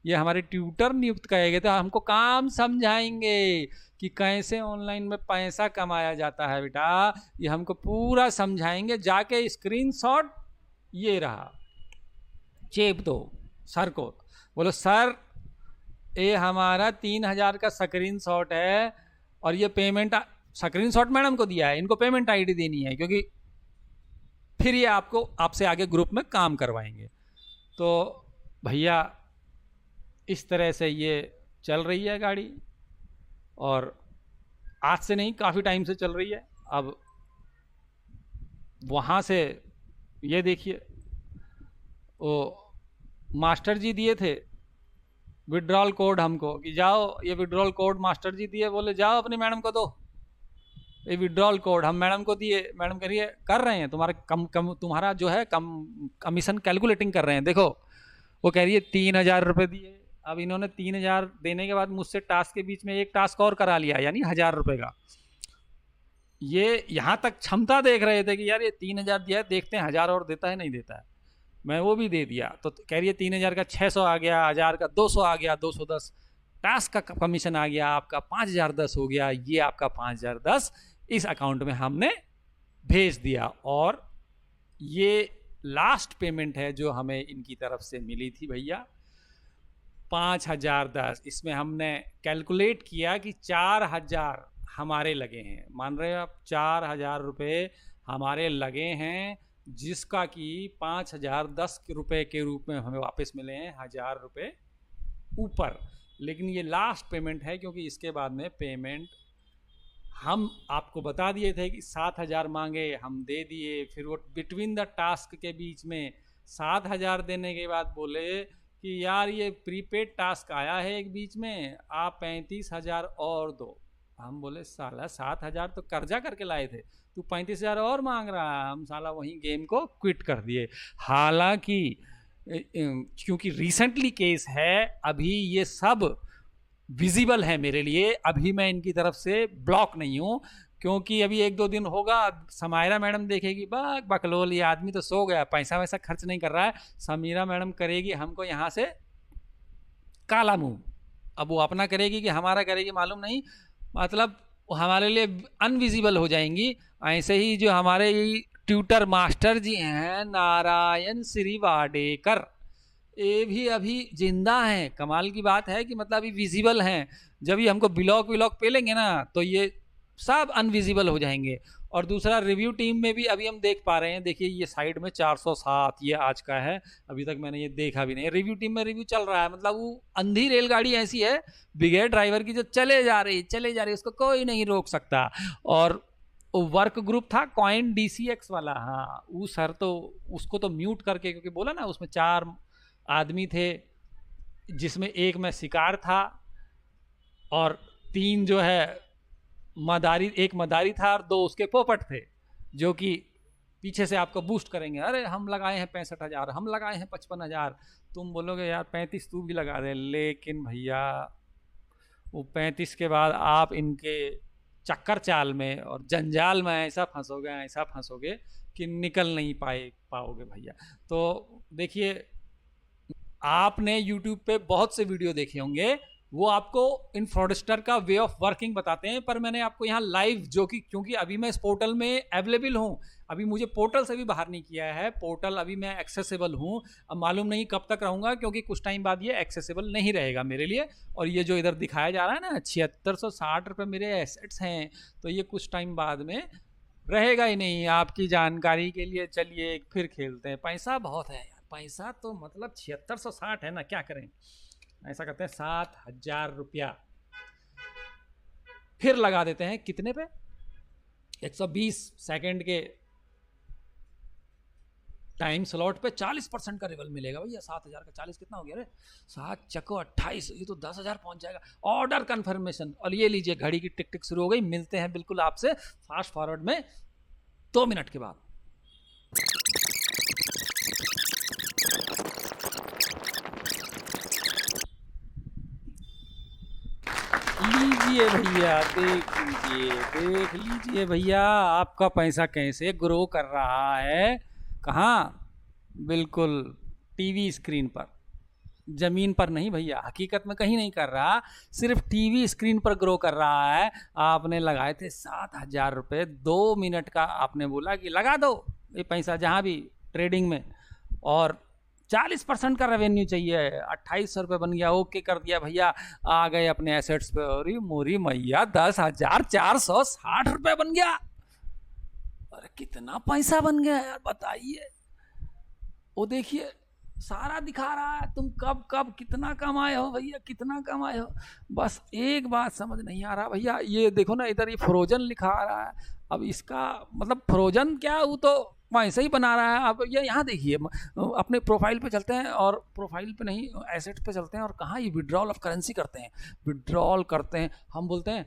Speaker 1: ये हमारे ट्यूटर नियुक्त किए गए थे, हमको काम समझाएंगे कि कैसे ऑनलाइन में पैसा कमाया जाता है बेटा, ये हमको पूरा समझाएंगे। जाके स्क्रीनशॉट ये रहा, चेप दो सर को, बोलो सर ये हमारा 3,000 का स्क्रीनशॉट है और ये पेमेंट स्क्रीनशॉट मैडम को दिया है, इनको पेमेंट आईडी देनी है, क्योंकि फिर ये आपको आपसे आगे ग्रुप में काम करवाएंगे। तो भैया इस तरह से ये चल रही है गाड़ी, और आज से नहीं काफ़ी टाइम से चल रही है। अब वहाँ से ये देखिए, वो मास्टर जी दिए थे विड्रॉल कोड हमको कि जाओ, ये विड्रॉल कोड मास्टर जी दिए, बोले जाओ अपनी मैडम को दो ये विड्रॉल कोड। हम मैडम को दिए, मैडम कह रही है कर रहे हैं तुम्हारा तुम्हारा जो है कमीशन कैलकुलेटिंग कर रहे हैं, देखो। वो कह रही है 3,000 रुपये दिए, अब इन्होंने 3,000 देने के बाद मुझसे टास्क के बीच में एक टास्क और करा लिया, यानी 1,000 रुपये का। ये यहाँ तक क्षमता देख रहे थे कि यार ये 3,000 दिया है, देखते हैं 1,000 और देता है नहीं देता है। मैं वो भी दे दिया, तो कह रही है 3,000 का 600 आ गया, 1,000 का 200 आ गया, 210 टास्क का कमीशन आ गया, आपका 5,010 हो गया, ये आपका 5,010 इस अकाउंट में हमने भेज दिया। और ये लास्ट पेमेंट है जो हमें इनकी तरफ से मिली थी भैया, 5,010। इसमें हमने कैलकुलेट किया कि 4,000 हमारे लगे हैं, मान रहे हो आप, 4,000 रुपये हमारे लगे हैं, जिसका कि 5,010 रुपये के रूप में हमें वापस मिले हैं 1,000 रुपये ऊपर। लेकिन ये लास्ट पेमेंट है, क्योंकि इसके बाद में पेमेंट हम आपको बता दिए थे कि 7,000 मांगे, हम दे दिए। फिर वो बिटवीन द टास्क के बीच में 7,000 देने के बाद बोले कि यार ये प्रीपेड टास्क आया है एक बीच में, आप 35,000 और दो। हम बोले साला 7,000 तो कर्जा करके लाए थे, तू 35,000 और मांग रहा है। हम साला वहीं गेम को क्विट कर दिए। हालांकि क्योंकि रिसेंटली केस है, अभी ये सब विजिबल हैं मेरे लिए, अभी मैं इनकी तरफ से ब्लॉक नहीं हूँ, क्योंकि अभी 1-2 दिन होगा, समायरा मैडम देखेगी बकलोल ये आदमी तो सो गया, पैसा वैसा खर्च नहीं कर रहा है, समीरा मैडम करेगी हमको यहाँ से काला मुंह। अब वो अपना करेगी कि हमारा करेगी मालूम नहीं, मतलब हमारे लिए अनविजिबल हो जाएंगी। ऐसे ही जो हमारे ट्यूटर मास्टर जी हैं नारायण श्री वाडेकर, ये भी अभी जिंदा हैं। कमाल की बात है कि मतलब अभी विजिबल हैं, जब ये हमको ब्लॉक व्लॉक पे लेंगे ना तो ये सब अनविजिबल हो जाएंगे। और दूसरा रिव्यू टीम में भी अभी हम देख पा रहे हैं, देखिए ये साइड में 407 ये आज का है, अभी तक मैंने ये देखा भी नहीं। रिव्यू टीम में रिव्यू चल रहा है, मतलब वो अंधी रेलगाड़ी ऐसी है बिगैर ड्राइवर की, जो चले जा रही उसको कोई नहीं रोक सकता। और वर्क ग्रुप था कॉइन DCX वाला, हाँ वो सर तो उसको तो म्यूट करके, क्योंकि बोला ना उसमें 4 आदमी थे, जिसमें एक में शिकार था और 3 जो है मदारी, एक मदारी था और 2 उसके पोपट थे, जो कि पीछे से आपको बूस्ट करेंगे। अरे हम लगाए हैं 65,000, हम लगाए हैं 55,000, तुम बोलोगे यार 35 तू भी लगा दे, लेकिन भैया वो 35 के बाद आप इनके चक्कर चाल में और जंजाल में ऐसा फंसोगे कि निकल नहीं पाओगे भैया। तो देखिए, आपने YouTube पे बहुत से वीडियो देखे होंगे, वो आपको इन फ्रॉडस्टर का वे ऑफ वर्किंग बताते हैं, पर मैंने आपको यहाँ लाइव, जो कि क्योंकि अभी मैं इस पोर्टल में अवेलेबल हूँ, अभी मुझे पोर्टल से भी बाहर नहीं किया है, पोर्टल अभी मैं एक्सेसिबल हूँ। अब मालूम नहीं कब तक रहूँगा, क्योंकि कुछ टाइम बाद ये एक्सेसिबल नहीं रहेगा मेरे लिए। और ये जो इधर दिखाया जा रहा है ना 7660 रुपये मेरे एसेट्स हैं, तो ये कुछ टाइम बाद में रहेगा ही नहीं। आपकी जानकारी के लिए चलिए फिर खेलते हैं, पैसा बहुत है यार, पैसा तो मतलब 7660 है ना, क्या करें, ऐसा करते हैं 7000 रुपया फिर लगा देते हैं। कितने पे? 120 सेकंड के टाइम स्लॉट पे 40% का रिवल मिलेगा भैया। 7000 का 40 कितना हो गया रे? 7 चको 28, ये तो 10,000 पहुंच जाएगा। ऑर्डर कंफर्मेशन, और ये लीजिए घड़ी की टिक टिक शुरू हो गई। मिलते हैं बिल्कुल आपसे फास्ट फॉरवर्ड में 2 मिनट के बाद। लीजिए भैया, देख लीजिए भैया, आपका पैसा कैसे ग्रो कर रहा है। कहाँ? बिल्कुल टीवी स्क्रीन पर, जमीन पर नहीं भैया, हकीकत में कहीं नहीं कर रहा, सिर्फ टीवी स्क्रीन पर ग्रो कर रहा है। आपने लगाए थे 7000 रुपये, 2 मिनट का आपने बोला कि लगा दो ये पैसा जहाँ भी ट्रेडिंग में, और 40% का रेवेन्यू चाहिए, 2800 रुपये बन गया, ओके कर दिया भैया, आ गए अपने एसेट्स पे। और मोरी मैया 10,460 रुपये बन गया। अरे कितना पैसा बन गया यार, बताइए। वो देखिए सारा दिखा रहा है, तुम कब कब कितना कमाए हो भैया, कितना कमाए हो। बस एक बात समझ नहीं आ रहा भैया, ये देखो ना इधर ये फ्रोजन लिखा आ रहा है। अब इसका मतलब फ्रोजन क्या, वो तो वैसे ही बना रहा है। अब ये यहाँ देखिए, अपने प्रोफाइल पे चलते हैं, और प्रोफाइल पे नहीं एसेट पे चलते हैं, और कहाँ ये विड्रॉल ऑफ करेंसी करते हैं, विड्रॉल करते हैं। हम बोलते हैं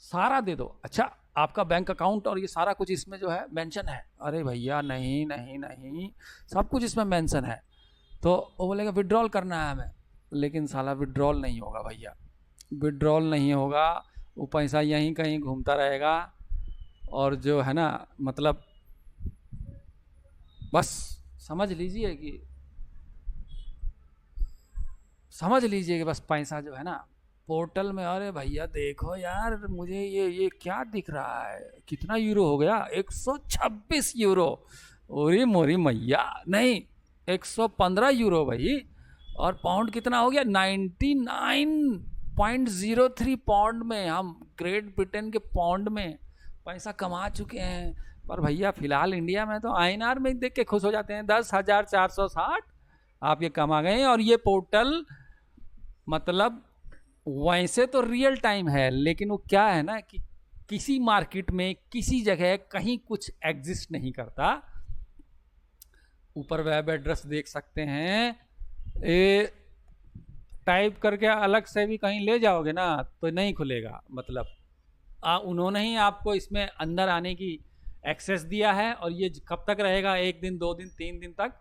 Speaker 1: सारा दे दो, अच्छा आपका बैंक अकाउंट और ये सारा कुछ इसमें जो है मेंशन है। अरे भैया नहीं नहीं नहीं, सब कुछ इसमें मेंशन है। तो वो बोलेगा विड्रॉल करना है हमें, लेकिन साला विड्रॉल नहीं होगा भैया, विड्रॉल नहीं होगा। वो पैसा यहीं कहीं घूमता रहेगा, और जो है ना मतलब बस समझ लीजिए कि बस पैसा जो है ना पोर्टल में। अरे भैया देखो यार, मुझे ये क्या दिख रहा है, कितना यूरो हो गया? 126 यूरो। ओरी मोरी मैया, नहीं 115 यूरो भाई। और पाउंड कितना हो गया? 99.03 पाउंड में हम ग्रेट ब्रिटेन के पाउंड में पैसा कमा चुके हैं। पर भैया फिलहाल इंडिया में तो INR में देख के खुश हो जाते हैं। 10,460 आप ये कमा गए। और ये पोर्टल मतलब वैसे तो रियल टाइम है, लेकिन वो क्या है ना कि किसी मार्केट में किसी जगह कहीं कुछ एग्जिस्ट नहीं करता। ऊपर वेब एड्रेस देख सकते हैं, ये टाइप करके अलग से भी कहीं ले जाओगे ना तो नहीं खुलेगा। मतलब उन्होंने ही आपको इसमें अंदर आने की एक्सेस दिया है, और ये कब तक रहेगा, 1 दिन 2 दिन 3 दिन तक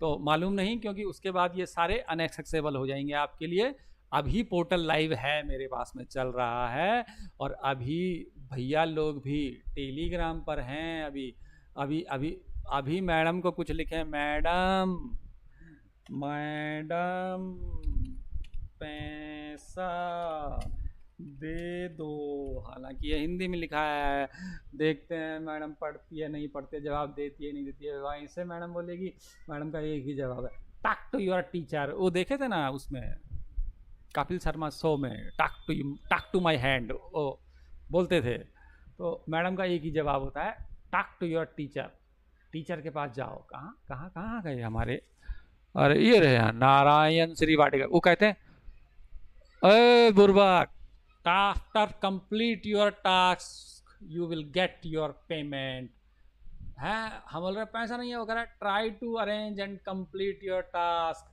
Speaker 1: तो मालूम नहीं, क्योंकि उसके बाद ये सारे अनएक्सेसिबल हो जाएंगे आपके लिए। अभी पोर्टल लाइव है, मेरे पास में चल रहा है, और अभी भैया लोग भी टेलीग्राम पर हैं। अभी अभी अभी अभी मैडम को कुछ लिखे, मैडम मैडम पैसा दे दो, हालांकि ये हिंदी में लिखा है। देखते हैं मैडम पढ़ती है नहीं पढ़ती है, जवाब देती है नहीं देती है। वहीं से मैडम बोलेगी, मैडम का एक ही जवाब है, टॉक टू योर टीचर। वो देखे थे ना उसमें कपिल शर्मा शो में, टॉक टू माई हैंड, वो बोलते थे। तो मैडम का एक ही जवाब होता है, talk to your teacher, teacher के पास जाओ। कहाँ कहाँ कहाँ गए हमारे, अरे ये रहे यहाँ नारायण श्री वाटिका। वो कहते हैं, अरे बुर्बक, after complete your task you will get your payment. है हम बोल रहे पैसा नहीं है, वो कह रहा है try to arrange and complete your task,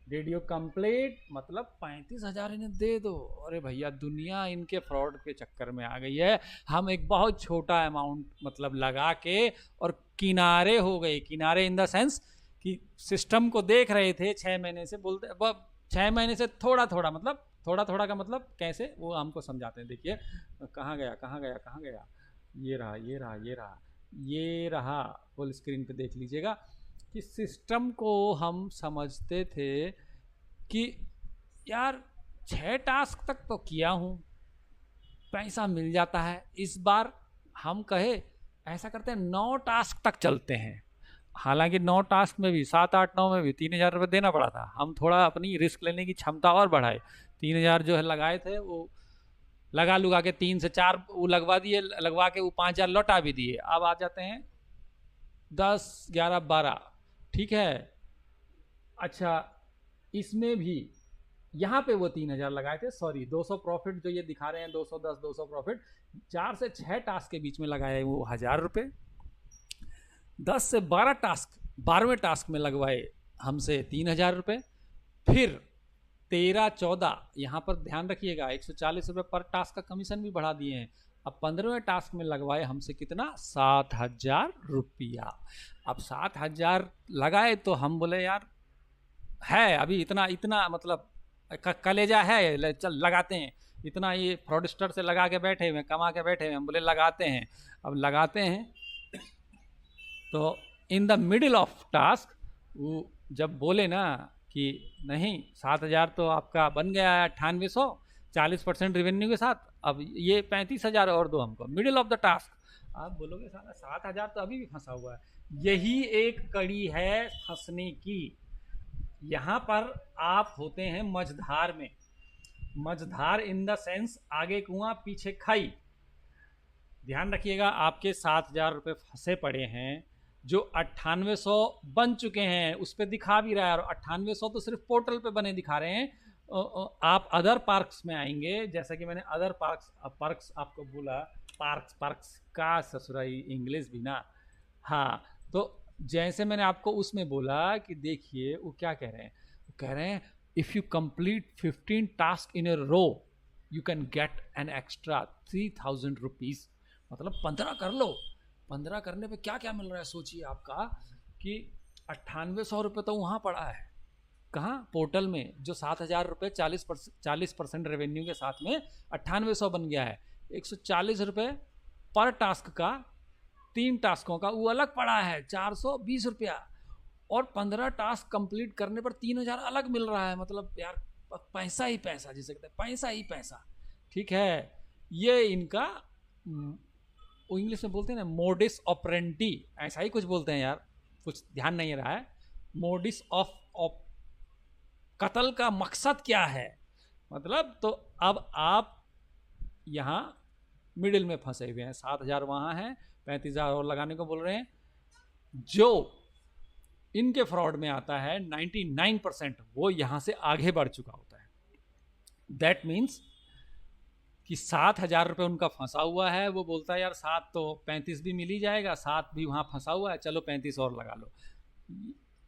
Speaker 1: did you complete, मतलब 35,000 इन्हें दे दो। अरे भैया दुनिया इनके फ्रॉड के चक्कर में आ गई है। हम एक बहुत छोटा अमाउंट मतलब लगा के और किनारे हो गए, किनारे इन द सेंस कि सिस्टम को देख रहे थे 6 महीने से, बोलते 6 महीने से थोड़ा थोड़ा, मतलब थोड़ा थोड़ा का मतलब कैसे, वो हमको समझाते हैं। देखिए कहाँ गया कहाँ गया कहाँ गया, ये रहा ये रहा ये रहा ये रहा, फुल स्क्रीन पे देख लीजिएगा कि सिस्टम को हम समझते थे कि यार 6 टास्क तक तो किया हूँ, पैसा मिल जाता है। इस बार हम कहे ऐसा करते हैं 9 टास्क तक चलते हैं। हालांकि 9 टास्क में भी 7, 8, 9 में भी 3,000 रुपये देना पड़ा था। हम थोड़ा अपनी रिस्क लेने की क्षमता और बढ़ाए, 3,000 जो है लगाए थे वो लगा लुगा के 3 से 4 वो लगवा दिए, लगवा के वो 5,000 लौटा भी दिए। अब आ जाते हैं 10, 11, 12, ठीक है। अच्छा इसमें भी यहाँ पे वो 3,000 लगाए थे, सॉरी 200 प्रॉफिट जो ये दिखा रहे हैं, 210, 200 प्रॉफिट 4 से 6 टास्क के बीच में लगाए वो 1,000 रुपये। 10 से 12 टास्क, 12वें टास्क में लगवाए हमसे 3,000 रुपये। फिर 13, 14 यहाँ पर ध्यान रखिएगा 140 रुपये पर टास्क का कमीशन भी बढ़ा दिए हैं। अब 15वें टास्क में लगवाए हमसे कितना, 7,000 रुपया। अब 7,000 लगाए तो हम बोले यार है अभी इतना इतना मतलब कलेजा है, चल लगाते हैं। इतना ये फ्रॉडस्टर से लगा के बैठे हुए, कमा के बैठे हुए, हम बोले लगाते हैं। अब लगाते हैं तो in the middle of task वो जब बोले ना कि नहीं 7,000 तो आपका बन गया है 9800, 40% रेवेन्यू के साथ, अब ये 35,000 और दो हमको मिडिल ऑफ द टास्क। आप बोलोगे साला 7,000 तो अभी भी फंसा हुआ है। यही एक कड़ी है फंसने की। यहाँ पर आप होते हैं मझधार में, मझधार इन द सेंस आगे कुआं पीछे खाई। ध्यान रखिएगा आपके 7,000 रुपये फंसे पड़े हैं, जो 9800 बन चुके हैं उस पर दिखा भी रहा है, और 9800 तो सिर्फ पोर्टल पे बने दिखा रहे हैं। आप अदर पार्क्स में आएंगे, जैसा कि मैंने अदर पार्क्स आपको बोला, पार्क्स का ससुराई इंग्लिश भी ना, हाँ। तो जैसे मैंने आपको उसमें बोला कि देखिए वो क्या कह रहे हैं, वो कह रहे हैं if you complete 15 task in a row you can get an extra 3,000 rupees, मतलब 15 कर लो। 15 करने पे क्या क्या मिल रहा है सोचिए आपका, कि 9800 रुपये तो वहाँ पड़ा है, कहाँ पोर्टल में, जो 7,000 रुपये 40% रेवेन्यू के साथ में 9800 बन गया है। 140 रुपये पर टास्क का, 3 टास्कों का वो अलग पड़ा है 420 रुपया, और 15 टास्क कंप्लीट करने पर 3,000 अलग मिल रहा है। मतलब यार पैसा ही पैसा, जिसे कहते हैं पैसा ही पैसा, ठीक है। ये इनका वो इंग्लिश में बोलते हैं ना मोडिस ऑपरेंडी, ऐसा ही कुछ बोलते हैं यार, कुछ ध्यान नहीं रहा है। मोडिस ऑफ कत्ल का मकसद क्या है, मतलब तो अब आप यहाँ मिडिल में फंसे हुए हैं। 7,000 वहाँ हैं, 35,000 और लगाने को बोल रहे हैं। जो इनके फ्रॉड में आता है 99% वो यहाँ से आगे बढ़ चुका होता है। दैट मीन्स कि 7,000 रुपये उनका फंसा हुआ है, वो बोलता है यार 7 तो 35 भी मिल ही जाएगा, 7 भी वहाँ फंसा हुआ है, चलो 35 और लगा लो।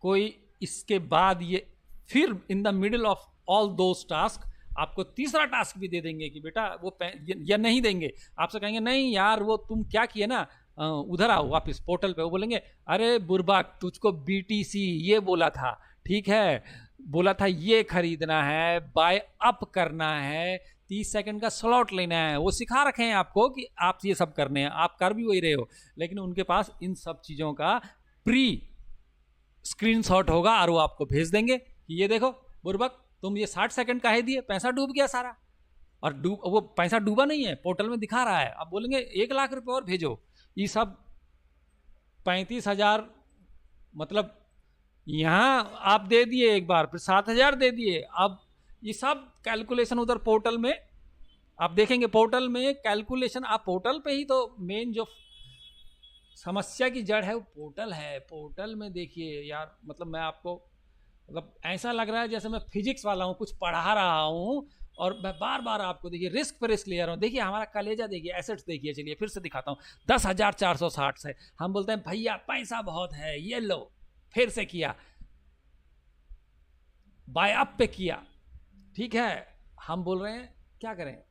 Speaker 1: कोई इसके बाद ये फिर in the middle of all those task आपको तीसरा टास्क भी दे देंगे कि बेटा वो या नहीं देंगे, आपसे कहेंगे नहीं यार वो तुम क्या किए ना, उधर आओ वापस पोर्टल पे। वो बोलेंगे अरे बुर्बाक तुझको BTC ये बोला था, ठीक है बोला था ये खरीदना है, बाय अप करना है, 30 सेकंड का स्लॉट लेना है, वो सिखा रखे हैं आपको कि आप ये सब करने हैं, आप कर भी वही रहे हो, लेकिन उनके पास इन सब चीज़ों का प्री स्क्रीनशॉट होगा और वो आपको भेज देंगे कि ये देखो बुर्बक, तुम ये 60 सेकंड का है दिए, पैसा डूब गया सारा। और वो पैसा डूबा नहीं है, पोर्टल में दिखा रहा है, आप बोलेंगे 1 लाख रुपए और भेजो। ये सब 35,000, मतलब यहाँ आप दे दिए एक बार, फिर 7,000 दे दिए, अब ये सब कैलकुलेशन उधर पोर्टल में आप देखेंगे, पोर्टल में कैलकुलेशन, आप पोर्टल पे ही तो मेन जो समस्या की जड़ है वो पोर्टल है। पोर्टल में देखिए यार, मतलब मैं आपको, मतलब ऐसा लग रहा है जैसे मैं फिजिक्स वाला हूँ, कुछ पढ़ा रहा हूँ और मैं बार बार आपको देखिए रिस्क पर रिस्क ले रहा हूँ। देखिए हमारा कलेजा देखिए, एसेट्स देखिए, चलिए फिर से दिखाता हूँ, 10,460 से हम बोलते हैं भैया पैसा बहुत है, ये लो, फिर से किया, बाय अप पे किया, ठीक है, हम बोल रहे हैं क्या करें,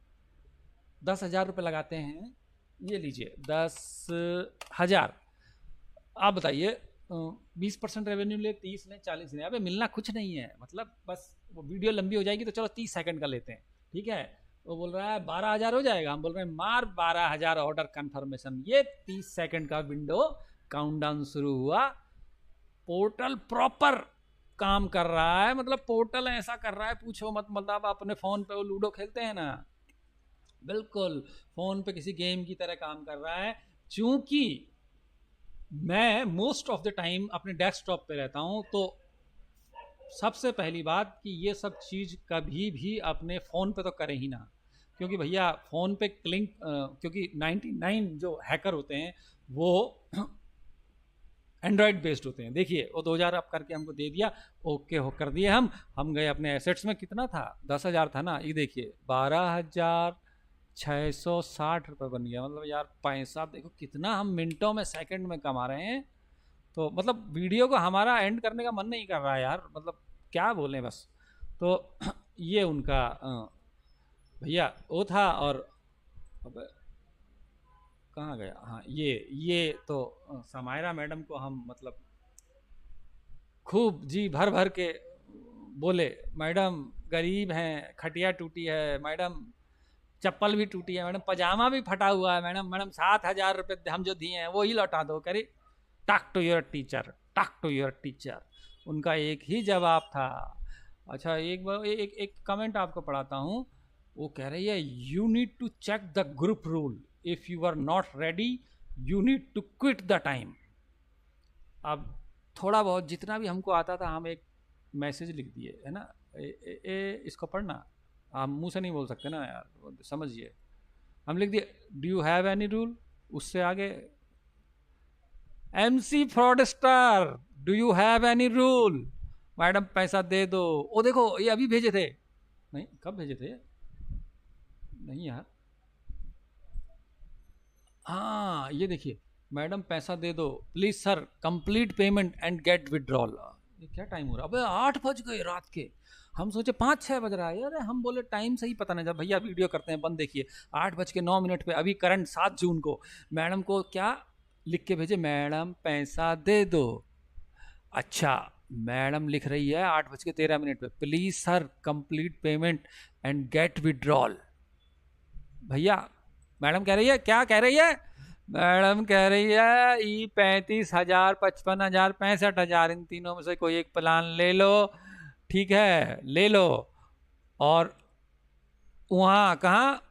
Speaker 1: 10,000 रुपये लगाते हैं, ये लीजिए 10,000, आप बताइए 20% रेवेन्यू ले, 30 ले, 40 ले, अबे मिलना कुछ नहीं है, मतलब बस वो वीडियो लंबी हो जाएगी तो चलो 30 सेकंड का लेते हैं, ठीक है। वो बोल रहा है 12,000 हो जाएगा, हम बोल रहे हैं मार 12,000 ऑर्डर कंफर्मेशन, ये 30 सेकंड का विंडो काउंटडाउन शुरू हुआ। पोर्टल प्रॉपर काम कर रहा है, मतलब पोर्टल ऐसा कर रहा है पूछो मत, मतलब अपने फ़ोन पे वो लूडो खेलते हैं ना, बिल्कुल फ़ोन पे किसी गेम की तरह काम कर रहा है। चूंकि मैं मोस्ट ऑफ द टाइम अपने डेस्कटॉप पे रहता हूँ, तो सबसे पहली बात कि ये सब चीज़ कभी भी अपने फ़ोन पे तो करें ही ना, क्योंकि भैया फ़ोन पे क्लिंक, क्योंकि 99 जो हैकर होते हैं वो एंड्रॉयड बेस्ड होते हैं। देखिए वो 2,000 आप करके हमको दे दिया, ओके हो कर दिए, हम गए अपने एसेट्स में, कितना था 10,000 था ना, ये देखिए 12,660 रुपये बन गया। मतलब यार पैसा देखो कितना हम मिनटों में, सेकंड में कमा रहे हैं। तो मतलब वीडियो को हमारा एंड करने का मन नहीं कर रहा है यार, मतलब क्या बोलें बस। तो ये उनका भैया वो था। और अब कहाँ गया, हाँ ये तो समायरा मैडम को हम मतलब खूब जी भर भर के बोले, मैडम गरीब हैं, खटिया टूटी है मैडम, चप्पल भी टूटी है मैडम, पजामा भी फटा हुआ है मैडम, मैडम 7,000 रुपये हम जो दिए हैं वो ही लौटा दो। करे talk to your teacher, talk to your teacher, उनका एक ही जवाब था। अच्छा एक बार एक कमेंट आपको पढ़ाता हूँ, वो कह रही है you need to check the group rule, if you are not ready you need to quit the time. अब थोड़ा बहुत जितना भी हमको आता था हम एक मैसेज लिख दिए है ना, इसको पढ़ना, आप मुंह से नहीं बोल सकते ना यार, समझिए, हम लिख दिए do you have any rule, उससे आगे MC fraudster do you have any rule, madam पैसा दे दो। ओ देखो ये अभी भेजे थे, नहीं कब भेजे थे, नहीं यार, हाँ ये देखिए, मैडम पैसा दे दो please sir, complete payment and get withdrawal. ये क्या टाइम हो रहा है, अबे 8 बज गए रात के, हम सोचे 5-6 बज रहा है यार, हम बोले टाइम से ही पता नहीं, जब भैया वीडियो करते हैं बंद, देखिए 8:09 पे, अभी करंट 7 जून को मैडम को क्या लिख के भेजे, मैडम पैसा दे दो। अच्छा मैडम लिख रही है 8:13 पे, please sir complete payment and get withdrawal. भैया मैडम कह रही है, क्या कह रही है, मैडम कह रही है ई 35,000, 55,000, 65,000, इन तीनों में से कोई एक प्लान ले लो, ठीक है ले लो, और वहाँ कहाँ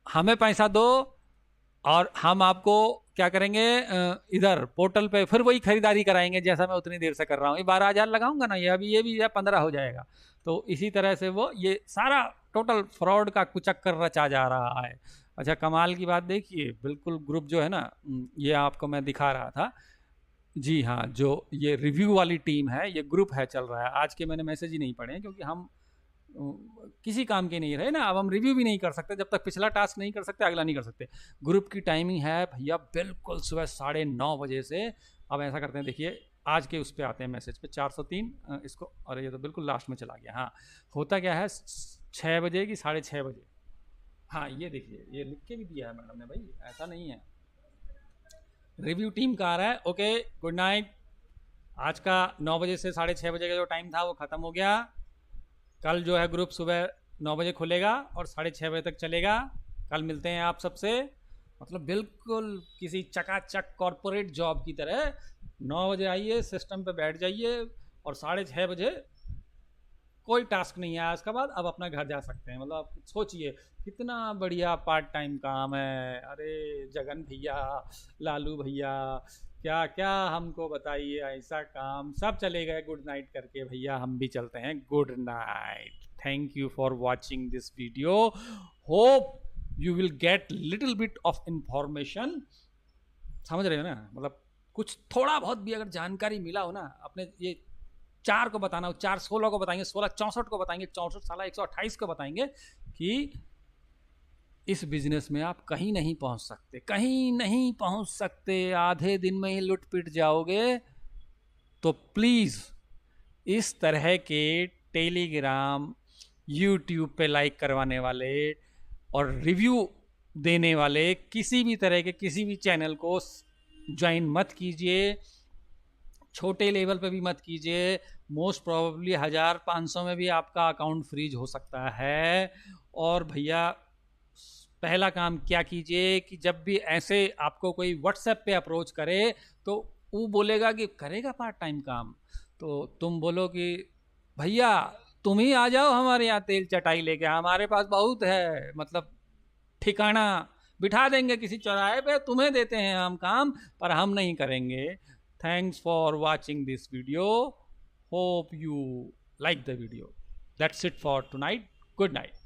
Speaker 1: हमें पैसा दो और हम आपको क्या करेंगे, इधर पोर्टल पे फिर वही खरीदारी कराएंगे जैसा मैं उतनी देर से कर रहा हूँ, ये 12,000 लगाऊंगा ना, ये भी 15 हो जाएगा। तो इसी तरह से वो ये सारा टोटल फ्रॉड का कुचक्कर रचा जा रहा है। अच्छा कमाल की बात देखिए, बिल्कुल ग्रुप जो है ना, ये आपको मैं दिखा रहा था, जी हाँ, जो ये रिव्यू वाली टीम है, ये ग्रुप है चल रहा है, आज के मैंने मैसेज ही नहीं पढ़े क्योंकि हम किसी काम के नहीं रहे ना, अब हम रिव्यू भी नहीं कर सकते, जब तक पिछला टास्क नहीं कर सकते अगला नहीं कर सकते। ग्रुप की टाइमिंग है भैया बिल्कुल सुबह 9:30 बजे से। अब ऐसा करते हैं, देखिए आज के उस पर आते हैं मैसेज पे, 403 इसको, अरे ये तो बिल्कुल लास्ट में चला गया। हाँ होता क्या है, 6 बजे कि 6:30 बजे, हाँ ये देखिए ये लिख के भी दिया है मैडम ने, भाई ऐसा नहीं है। रिव्यू टीम का आ रहा है, ओके गुड नाइट, आज का 9 बजे से 6:30 बजे का जो टाइम था वो ख़त्म हो गया। कल जो है ग्रुप सुबह 9 बजे खुलेगा और 6:30 बजे तक चलेगा। कल मिलते हैं आप सबसे, मतलब बिल्कुल किसी चकाचक कॉरपोरेट जॉब की तरह 9 बजे आइए, सिस्टम पे बैठ जाइए और 6:30 बजे कोई टास्क नहीं है आज का बाद, अब अपना घर जा सकते हैं। मतलब आप सोचिए कितना बढ़िया पार्ट टाइम काम है। अरे जगन भैया, लालू भैया, क्या क्या हमको बताइए ऐसा काम, सब चले गए गुड नाइट करके। भैया हम भी चलते हैं, good night. Thank you for watching this video, hope you will get little bit of information. समझ रहे हो ना, मतलब कुछ थोड़ा बहुत भी अगर जानकारी मिला हो ना, अपने ये 4 को बताना हो, 4 16 को बताएंगे, 16 64 को बताएंगे, 64 साला 128 को बताएंगे कि इस बिजनेस में आप कहीं नहीं पहुंच सकते, कहीं नहीं पहुंच सकते, आधे दिन में ही लुट पिट जाओगे। तो प्लीज़ इस तरह के टेलीग्राम, यूट्यूब पे लाइक करवाने वाले और रिव्यू देने वाले किसी भी तरह के किसी भी चैनल को ज्वाइन मत कीजिए। छोटे लेवल पे भी मत कीजिए। मोस्ट प्रोबेबली 1500 में भी आपका अकाउंट फ्रीज हो सकता है। और भैया पहला काम क्या कीजिए कि जब भी ऐसे आपको कोई व्हाट्सएप पे अप्रोच करे तो वो बोलेगा कि करेगा पार्ट टाइम काम, तो तुम बोलो कि भैया तुम ही आ जाओ हमारे यहाँ तेल चटाई लेके, हमारे पास बहुत है, मतलब ठिकाना बिठा देंगे किसी चौराहे पे, तुम्हें देते हैं हम काम, पर हम नहीं करेंगे। Thanks for watching this video. Hope you like the video. That's it for tonight. Good night.